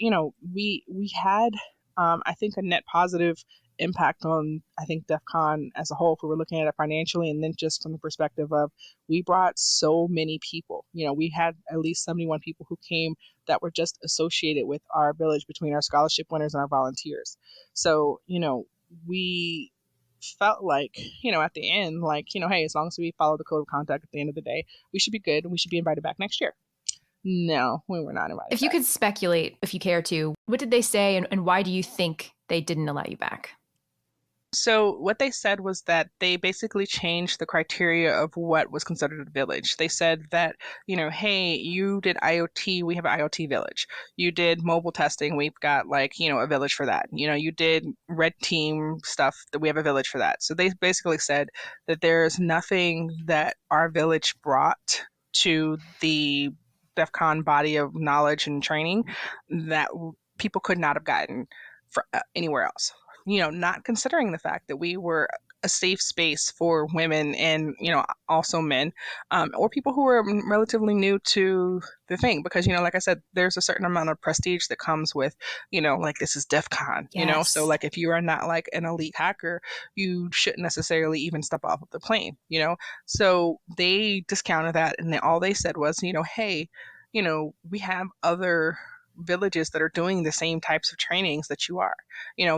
we had, I think, a net positive impact on, I think, DEF CON as a whole, if we were looking at it financially, and then just from the perspective of we brought so many people. We had at least 71 people who came that were just associated with our village, between our scholarship winners and our volunteers. So, we felt like, at the end, like, hey, as long as we follow the code of conduct at the end of the day, we should be good and we should be invited back next year. No, we were not invited If you back. could speculate, if you care to, what did they say and why do you think they didn't allow you back? So what they said was that they basically changed the criteria of what was considered a village. They said that, hey, you did IoT, we have an IoT village. You did mobile testing, we've got like, a village for that. You did red team stuff, that we have a village for that. So they basically said that there's nothing that our village brought to the DEFCON body of knowledge and training that people could not have gotten anywhere else. Not considering the fact that we were a safe space for women and, also men, or people who were relatively new to the thing. Because, like I said, there's a certain amount of prestige that comes with, like this is DEF CON, so Yes. like if you are not like an elite hacker, you shouldn't necessarily even step off of the plane. So they discounted that, and all they said was, hey, we have other villages that are doing the same types of trainings that you are.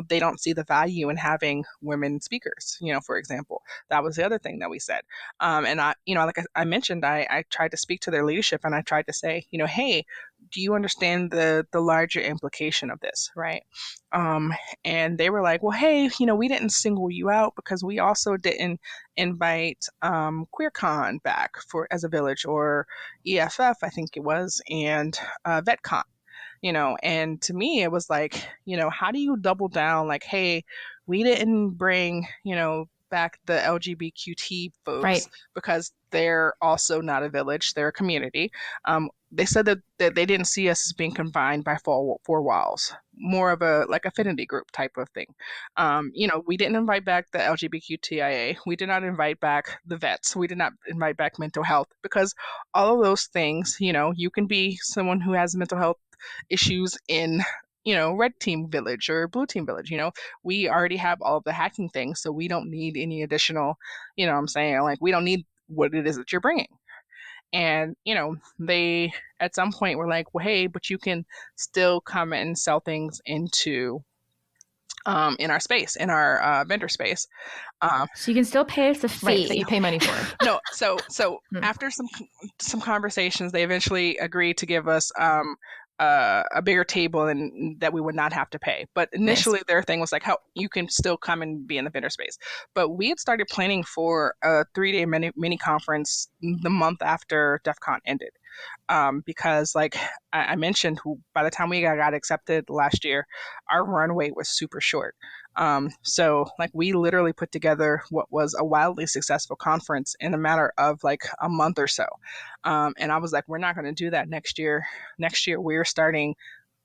They don't see the value in having women speakers, for example. That was the other thing that we said. And I, like I mentioned, I tried to speak to their leadership, and I tried to say, hey, do you understand the larger implication of this, right? Um, and they were like, well, hey, we didn't single you out because we also didn't invite QueerCon back for as a village, or EFF, I think it was, and VetCon. And to me, it was like, how do you double down? Like, hey, we didn't bring, back the LGBTQ folks Right. because they're also not a village, they're a community. They said that they didn't see us as being confined by four walls, more of a like affinity group type of thing. We didn't invite back the LGBTQIA. We did not invite back the vets. We did not invite back mental health, because all of those things, you can be someone who has mental health issues in red team village or blue team village. We already have all of the hacking things, so we don't need any additional, what I'm saying, like we don't need what it is that you're bringing. And they at some point were like, well, hey, but you can still come and sell things into in our space, in our vendor space. So you can still pay us a Right. That you fee. pay money for. No, so Hmm. after some conversations, they eventually agreed to give us a bigger table and that we would not have to pay. But Nice. initially, their thing was like, how you can still come and be in the vendor space. But we had started planning for a 3-day mini conference the month after DEF CON ended. Because like I mentioned, by the time we got accepted last year, our runway was super short. So like we literally put together what was a wildly successful conference in a matter of like a month or so. And I was like, we're not going to do that next year. Next year we're starting,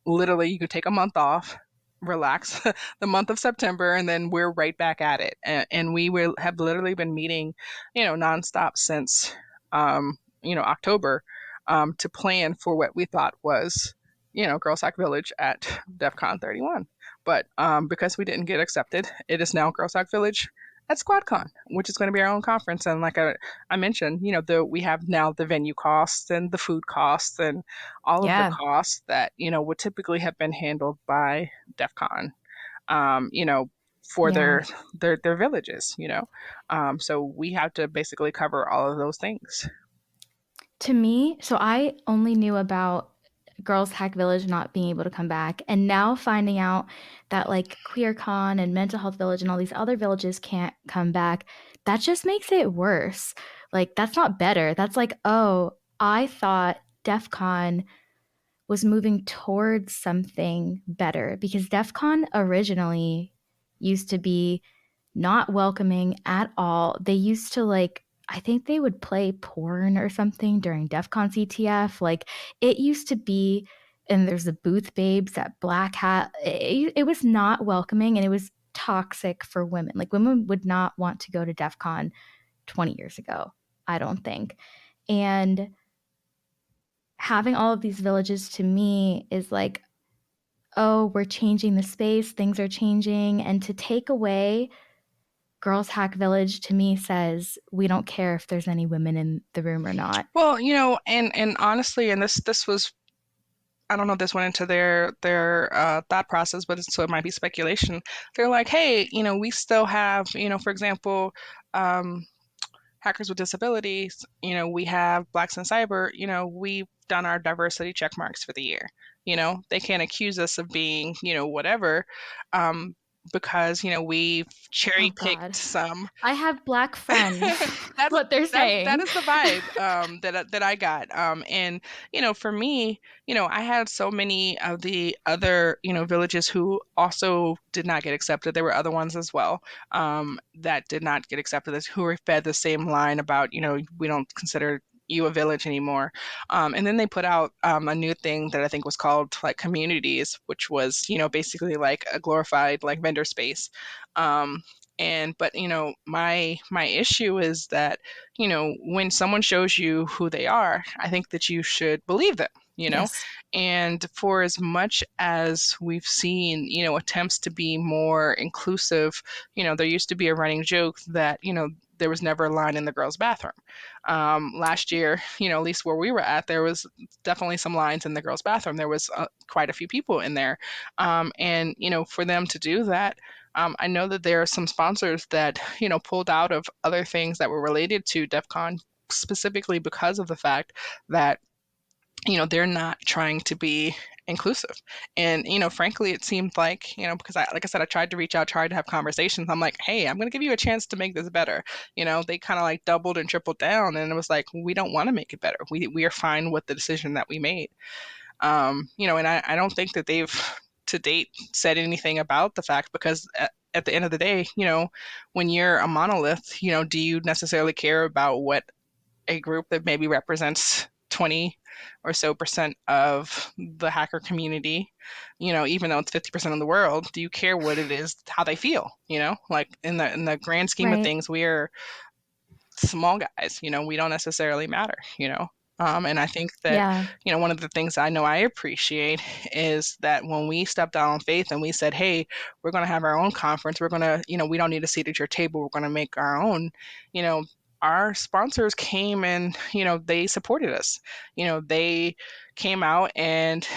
literally you could take a month off, relax the month of September, and then we're right back at it. And we will have literally been meeting, nonstop since October, to plan for what we thought was, GirlsHackVillage at DEFCON 31. But because we didn't get accepted, it is now GirlsHackVillage at SquadCon, which is going to be our own conference. And like I mentioned, we have now the venue costs and the food costs and all of the Yeah. costs that, would typically have been handled by DEFCON, um, you know, for Yeah. their villages. So we have to basically cover all of those things. To me, so I only knew about Girls Hack Village not being able to come back, and now finding out that like QueerCon and Mental Health Village and all these other villages can't come back, that just makes it worse. Like that's not better. That's like, oh, I thought DEF CON was moving towards something better because DEF CON originally used to be not welcoming at all. They used to like, I think they would play porn or something during DEF CON CTF. Like it used to be, and there's the booth babes at Black Hat. It was not welcoming and it was toxic for women. Like women would not want to go to DEF CON 20 years ago, I don't think. And having all of these villages to me is like, oh, we're changing the space, things are changing. And to take away Girls Hack Village to me says we don't care if there's any women in the room or not. Well, and honestly, and this was, I don't know if this went into their thought process, but so it might be speculation. They're like, hey, we still have, for example, um, Hackers with Disabilities, we have Blacks in Cyber, we've done our diversity check marks for the year. They can't accuse us of being, whatever, because, we've cherry Oh picked God. some. I have Black friends. That's What they're that saying. is the vibe that I got. And for me, I had so many of the other villages who also did not get accepted. There were other ones as well that did not get accepted, who were fed the same line about we don't consider you a village anymore. And then they put out a new thing that I think was called like communities, which was basically like a glorified like vendor space. Um, but my issue is that when someone shows you who they are, I think that you should believe them. Yes. And for as much as we've seen attempts to be more inclusive, there used to be a running joke that there was never a line in the girls' bathroom. Last year, at least where we were at, there was definitely some lines in the girls' bathroom. There was quite a few people in there, and for them to do that, I know that there are some sponsors that, pulled out of other things that were related to DEFCON specifically because of the fact that, they're not trying to be inclusive. And, frankly, it seemed like, because like I said, I tried to reach out, tried to have conversations. I'm like, hey, I'm going to give you a chance to make this better. They kind of like doubled and tripled down. And it was like, we don't want to make it better. We are fine with the decision that we made. And I don't think that they've to date said anything about the fact because at the end of the day, when you're a monolith, do you necessarily care about what a group that maybe represents 20 or so percent of the hacker community, even though it's 50% of the world, do you care what it is, how they feel, like in the grand scheme of Right. things, we're small guys, we don't necessarily matter, and I think that, Yeah. one of the things I know I appreciate is that when we stepped out on faith and we said, hey, we're going to have our own conference, we're going to, we don't need a seat at your table, we're going to make our own, you know, our sponsors came and, they supported us. They came out and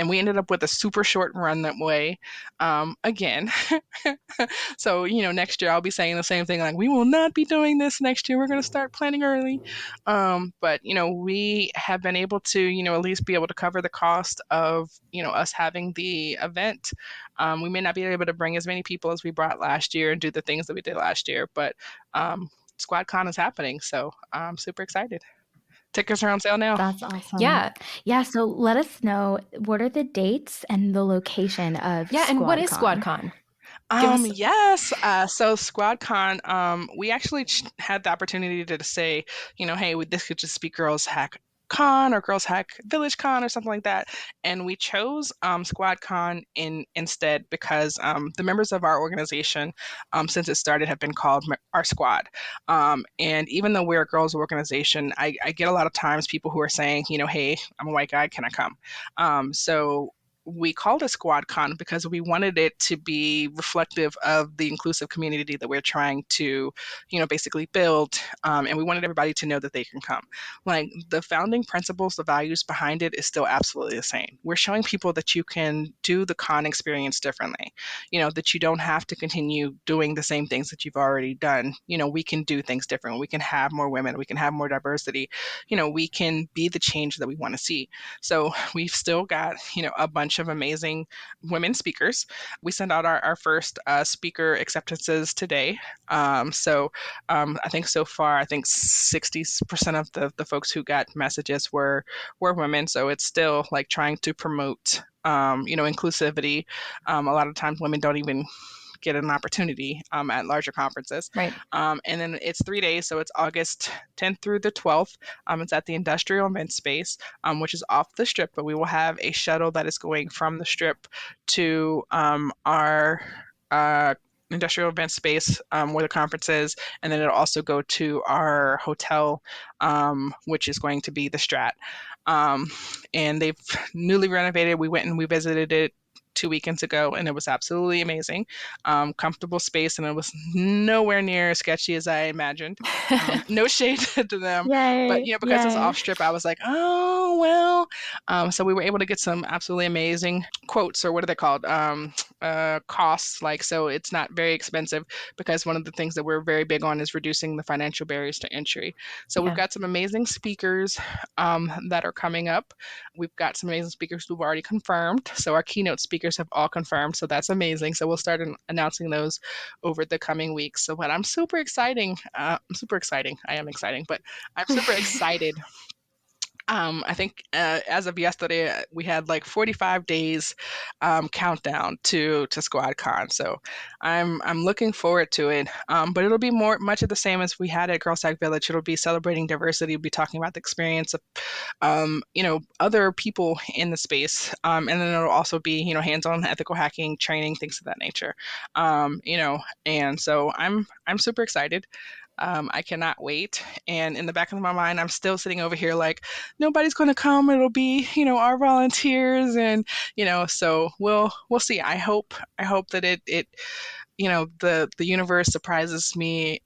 we ended up with a super short run that way. Again, so, next year I'll be saying the same thing, like, we will not be doing this next year. We're going to start planning early. But, we have been able to, at least be able to cover the cost of, us having the event. We may not be able to bring as many people as we brought last year and do the things that we did last year, but SquadCon is happening. So I'm super excited. Tickets are on sale now. That's awesome. Yeah. Yeah, so let us know what are the dates and the location of Yeah. And what is SquadCon? SquadCon? Give us. Yes. So SquadCon, we actually had the opportunity to say, hey, this could just be Girls Hack Con or Girls Hack Village Con or something like that. And we chose SquadCon instead because the members of our organization, since it started, have been called our squad. And even though we're a girls organization, I get a lot of times people who are saying, hey, I'm a white guy, can I come? So we called it SquadCon because we wanted it to be reflective of the inclusive community that we're trying to, basically build. And we wanted everybody to know that they can come. Like the founding principles, the values behind it is still absolutely the same. We're showing people that you can do the con experience differently, that you don't have to continue doing the same things that you've already done. We can do things different. We can have more women. We can have more diversity. We can be the change that we want to see. So we've still got, a bunch of amazing women speakers. We sent out our first speaker acceptances today. I think so far, I think 60% of the folks who got messages were women. So it's still like trying to promote, inclusivity. A lot of times women don't even get an opportunity at larger conferences. Right. And then it's 3 days, so it's August 10th through the 12th. It's at the Industrial Event Space, which is off the Strip, but we will have a shuttle that is going from the Strip to our industrial event space where the conference is, and then it'll also go to our hotel, which is going to be the Strat. And they've newly renovated. We went and we visited it 2 weekends ago, and it was absolutely amazing. Comfortable space, and it was nowhere near as sketchy as I imagined. No shade to them, but Yay. because it's Yay. off strip, I was like, oh well. So we were able to get some absolutely amazing quotes, or what are they called? Costs. Like, so it's not very expensive, because one of the things that we're very big on is reducing the financial barriers to entry. So we've Yeah. got some amazing speakers that are coming up. We've got some amazing speakers who've already confirmed. So our keynote speakers have all confirmed. So that's amazing. So we'll start announcing those over the coming weeks. So, but I'm super exciting. I'm super exciting. I am exciting, but I'm super excited. I think as of yesterday, we had like 45 days countdown to SquadCon. So I'm looking forward to it. But it'll be much of the same as we had at GirlsHackVillage. It'll be celebrating diversity. We'll be talking about the experience of other people in the space. And then it'll also be, hands-on ethical hacking, training, things of that nature. And so I'm super excited. I cannot wait. And in the back of my mind, I'm still sitting over here like, nobody's going to come. It'll be, our volunteers, and so we'll see. I hope that it the universe surprises me,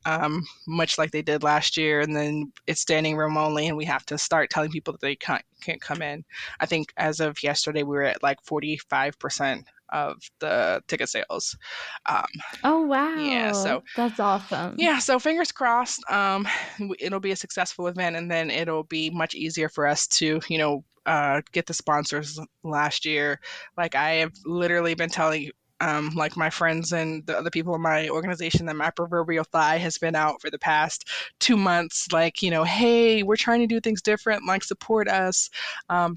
much like they did last year, and then it's standing room only, and we have to start telling people that they can't come in. I think as of yesterday, we were at like 45% of the ticket sales. Um, Oh, yeah, wow. so That's awesome. yeah, so fingers crossed. It'll be a successful event, and then it'll be much easier for us to, get the sponsors last year. Like, I have literally been telling, like, my friends and the other people in my organization, that my proverbial thigh has been out for the past 2 months. Like, hey, we're trying to do things different. Like, support us,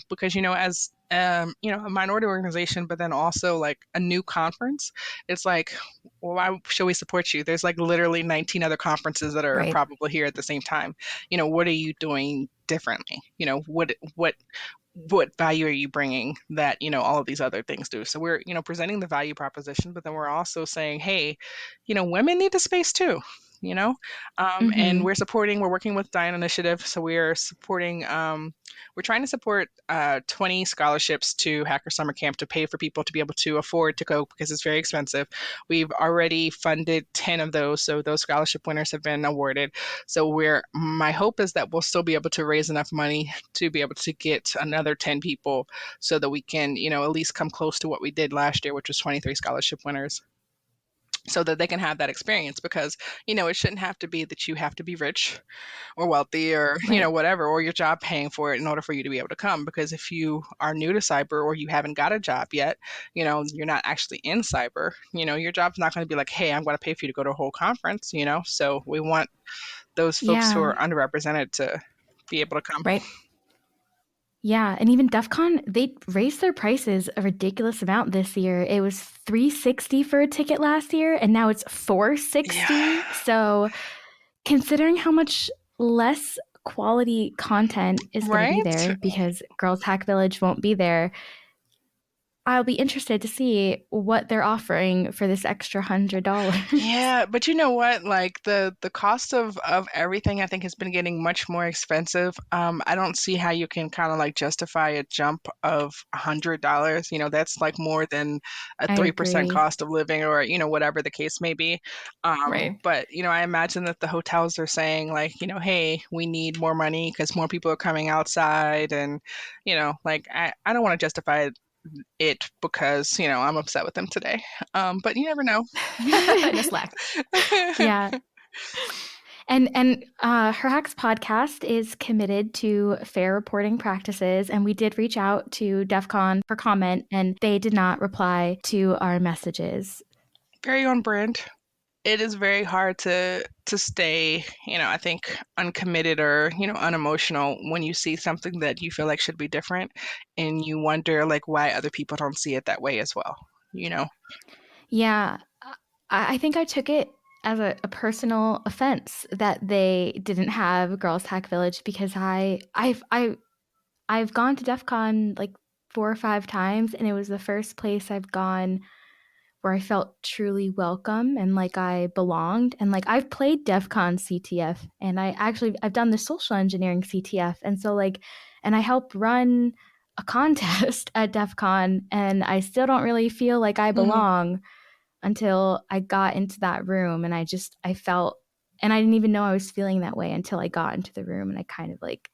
because as a minority organization, but then also like a new conference. It's like, well, why should we support you? There's like literally 19 other conferences that are Right. probably here at the same time. What are you doing differently? What value are you bringing that all of these other things do? So we're presenting the value proposition, but then we're also saying, hey, women need the space too. And Mm-hmm. we're working with Diane Initiative. So we're supporting, we're trying to support 20 scholarships to Hacker Summer Camp to pay for people to be able to afford to go, because it's very expensive. We've already funded 10 of those. So those scholarship winners have been awarded. So my hope is that we'll still be able to raise enough money to be able to get another 10 people, so that we can, at least come close to what we did last year, which was 23 scholarship winners, so that they can have that experience. Because it shouldn't have to be that you have to be rich or wealthy, or Right. whatever, or your job paying for it in order for you to be able to come. Because if you are new to cyber, or you haven't got a job yet, you're not actually in cyber, your job's not going to be like, hey, I'm going to pay for you to go to a whole conference. So we want those folks who Yeah. are underrepresented to be able to come. Right. Yeah, and even DEFCON, they raised their prices a ridiculous amount this year. It was $360 for a ticket last year, and now it's $460. Yeah. So, considering how much less quality content is going to be Right. there because Girls Hack Village won't be there, I'll be interested to see what they're offering for this extra $100. Yeah, but you know what? Like, the cost of everything, I think, has been getting much more expensive. I don't see how you can kind of like justify a jump of $100. That's like more than a I 3% agree. cost of living, or whatever the case may be. Right. But I imagine that the hotels are saying, like, hey, we need more money because more people are coming outside, and like, I don't want to justify it because I'm upset with them today. But you never know. No slack. Yeah. And Her Hacks podcast is committed to fair reporting practices. And we did reach out to DEF CON for comment, and they did not reply to our messages. Very on brand. It is very hard to stay, I think, uncommitted, or unemotional when you see something that you feel like should be different, and you wonder like why other people don't see it that way as well. Yeah, I think I took it as a personal offense that they didn't have Girls Hack Village, because I've gone to DEF CON like 4 or 5 times, and it was the first place I've gone where I felt truly welcome and like I belonged. And like, I've played DEF CON CTF, and I've done the social engineering CTF. And so like, and I help run a contest at DEFCON, and I still don't really feel like I belong until I got into that room. And I felt, and I didn't even know I was feeling that way until I got into the room, and I kind of like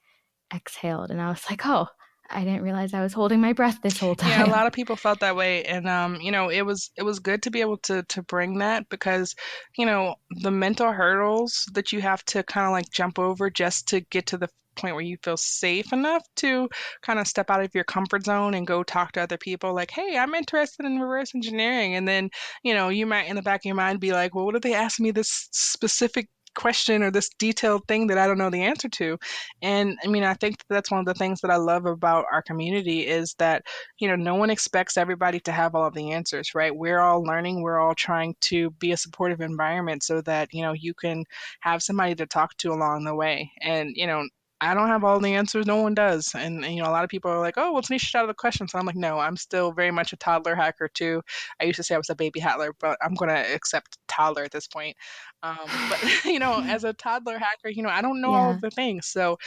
exhaled, and I was like, oh, I didn't realize I was holding my breath this whole Yeah, a time. lot of people felt that way, and it was good to be able to bring that because, the mental hurdles that you have to kind of like jump over just to get to the point where you feel safe enough to kind of step out of your comfort zone and go talk to other people like, hey, I'm interested in reverse engineering. And then, you might in the back of your mind be like, well, what if they ask me this specific question or this detailed thing that I don't know the answer to? And I mean, I think that's one of the things that I love about our community is that, no one expects everybody to have all of the answers, right? We're all learning, we're all trying to be a supportive environment so that, you can have somebody to talk to along the way. And, I don't have all the answers. No one does. And, a lot of people are like, oh, well, Tanisha out of the question. So I'm like, no, I'm still very much a toddler hacker too. I used to say I was a baby hacker, but I'm going to accept toddler at this point. But, as a toddler hacker, I don't know all Yeah. of the things. So,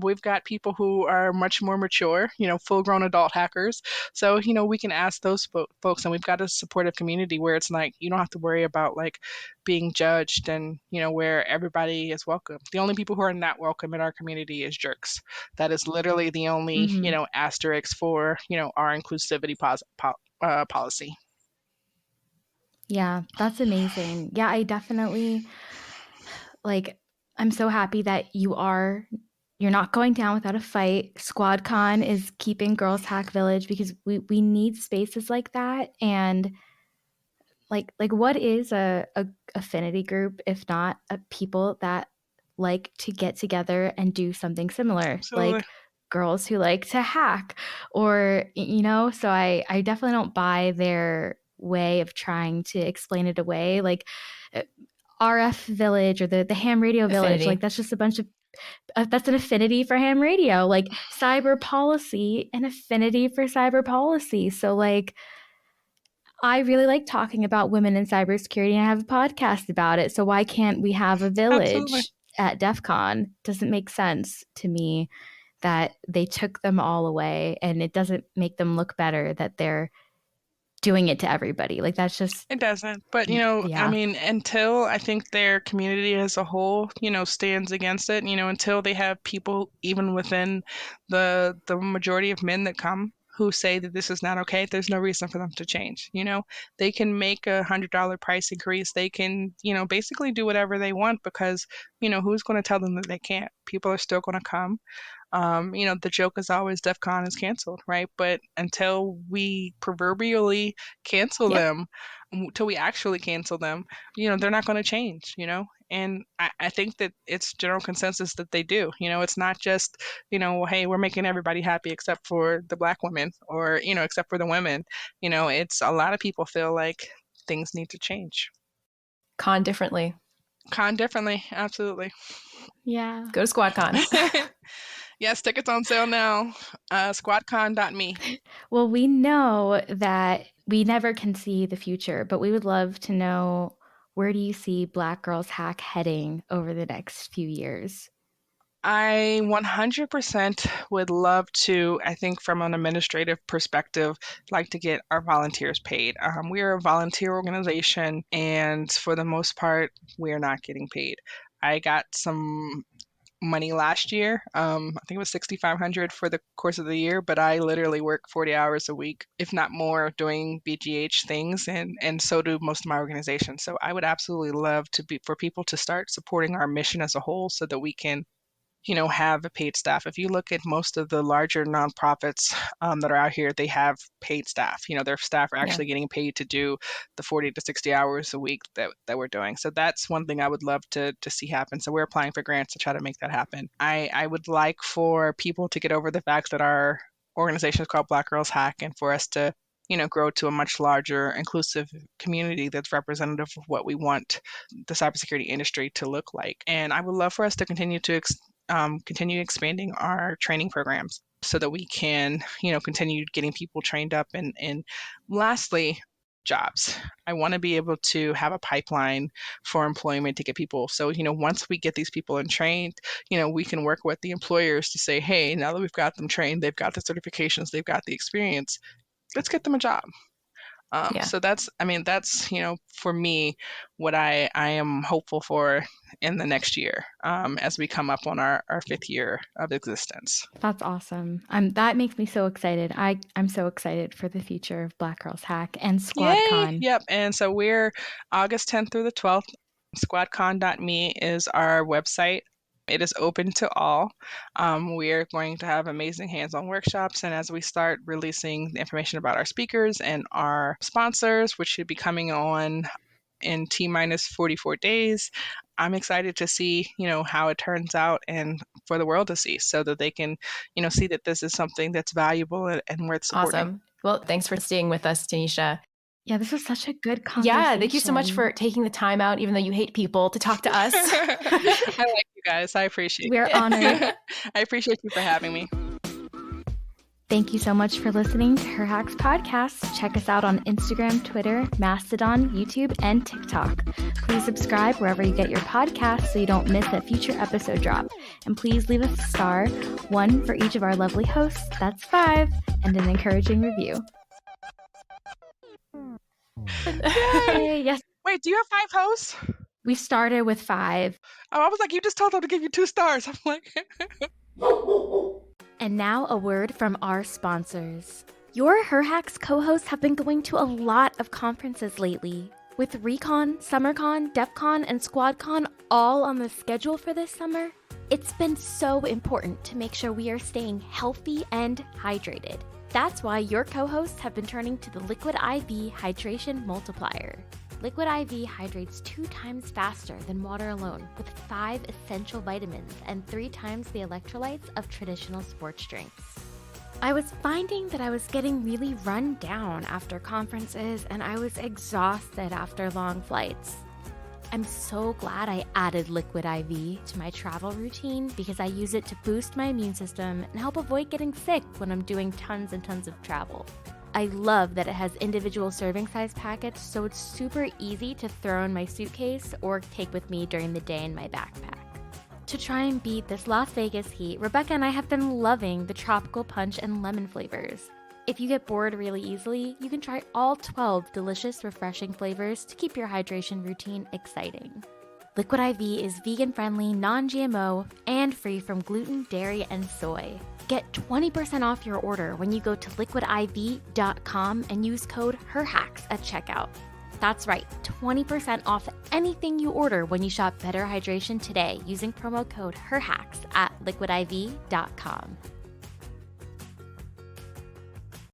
we've got people who are much more mature, full grown adult hackers. So, we can ask those folks, and we've got a supportive community where it's like, you don't have to worry about like being judged and, where everybody is welcome. The only people who are not welcome in our community is jerks. That is literally the only, Mm-hmm. asterisk for, our inclusivity policy. Yeah, that's amazing. Yeah, I definitely like I'm so happy that you're not going down without a fight. SquadCon is keeping Girls Hack Village because we need spaces like that. And like what is a affinity group if not a people that like to get together and do something similar, Absolutely. like girls who like to hack, or so I definitely don't buy their way of trying to explain it away, like uh, RF Village or the ham radio village, Affinity. like that's just a bunch of that's an affinity for ham radio, like cyber policy, an affinity for cyber policy. So like I really like talking about women in cybersecurity and I have a podcast about it. So why can't we have a Absolutely. village at DEF CON? Doesn't make sense to me that they took them all away, and it doesn't make them look better that they're doing it to everybody. Like that's just It doesn't. But, I yeah. mean, until I think their community as a whole, stands against it, until they have people even within the majority of men that come who say that this is not okay, there's no reason for them to change. They can make $100 price increase. They can, basically do whatever they want because, who's going to tell them that they can't? People are still going to come. The joke is always DEF CON is canceled, right? But until we proverbially cancel Yep. them, till we actually cancel them, they're not going to change. And I think that it's general consensus that they do. It's not just, well, hey, we're making everybody happy except for the Black women or, except for the women. It's a lot of people feel like things need to change. Con differently. Con differently. Absolutely. Yeah. Go to SquadCon. Yes, tickets on sale now. SquadCon.me. Well, we know that we never can see the future, but we would love to know, where do you see Black Girls Hack heading over the next few years? I 100% would love to, I think from an administrative perspective, like to get our volunteers paid. We are a volunteer organization, and for the most part, we are not getting paid. I got some money last year. I think it was 6,500 for the course of the year, but I literally work 40 hours a week, if not more, doing BGH things, and so do most of my organization. So I would absolutely love to be for people to start supporting our mission as a whole so that we can have a paid staff. If you look at most of the larger nonprofits that are out here, they have paid staff. Their staff are Yeah. actually getting paid to do the 40 to 60 hours a week that we're doing. So that's one thing I would love to see happen. So we're applying for grants to try to make that happen. I would like for people to get over the fact that our organization is called Black Girls Hack, and for us to grow to a much larger, inclusive community that's representative of what we want the cybersecurity industry to look like. And I would love for us to continue to continue expanding our training programs so that we can, continue getting people trained up. And lastly, jobs. I want to be able to have a pipeline for employment to get people. So, once we get these people and trained, we can work with the employers to say, hey, now that we've got them trained, they've got the certifications, they've got the experience, let's get them a job. So that's for me, what I am hopeful for in the next year, as we come up on our 5th year of existence. That's awesome. That makes me so excited. I'm so excited for the future of Black Girls Hack and SquadCon. Yay! Yep. And so we're August 10th through the 12th. SquadCon.me is our website. It is open to all. We're going to have amazing hands-on workshops, and as we start releasing the information about our speakers and our sponsors, which should be coming on in T-minus 44 days, I'm excited to see, how it turns out and for the world to see, so that they can, see that this is something that's valuable and worth supporting. Awesome. Well, thanks for staying with us, Tennisha. Yeah, this was such a good conversation. Yeah, thank you so much for taking the time out, even though you hate people, to talk to us. I like you guys. I appreciate it. We're honored. I appreciate you for having me. Thank you so much for listening to Her Hacks Podcast. Check us out on Instagram, Twitter, Mastodon, YouTube, and TikTok. Please subscribe wherever you get your podcasts so you don't miss a future episode drop. And please leave us a star, 1 for each of our lovely hosts, that's 5, and an encouraging review. Yay, yes. Wait, do you have 5 hosts? We started with 5. Oh, I was like, you just told them to give you 2 stars. I'm like... And now a word from our sponsors. Your Her Hacks co-hosts have been going to a lot of conferences lately. With Recon, SummerCon, DEFCON, and SquadCon all on the schedule for this summer, it's been so important to make sure we are staying healthy and hydrated. That's why your co-hosts have been turning to the Liquid IV Hydration Multiplier. Liquid IV hydrates 2 times faster than water alone, with 5 essential vitamins and 3 times the electrolytes of traditional sports drinks. I was finding that I was getting really run down after conferences, and I was exhausted after long flights. I'm so glad I added Liquid IV to my travel routine because I use it to boost my immune system and help avoid getting sick when I'm doing tons and tons of travel. I love that it has individual serving size packets, so it's super easy to throw in my suitcase or take with me during the day in my backpack. To try and beat this Las Vegas heat, Rebecca and I have been loving the tropical punch and lemon flavors. If you get bored really easily, you can try all 12 delicious, refreshing flavors to keep your hydration routine exciting. Liquid IV is vegan-friendly, non-GMO, and free from gluten, dairy, and soy. Get 20% off your order when you go to liquidiv.com and use code HERHACKS at checkout. That's right, 20% off anything you order when you shop Better Hydration today using promo code HERHACKS at liquidiv.com.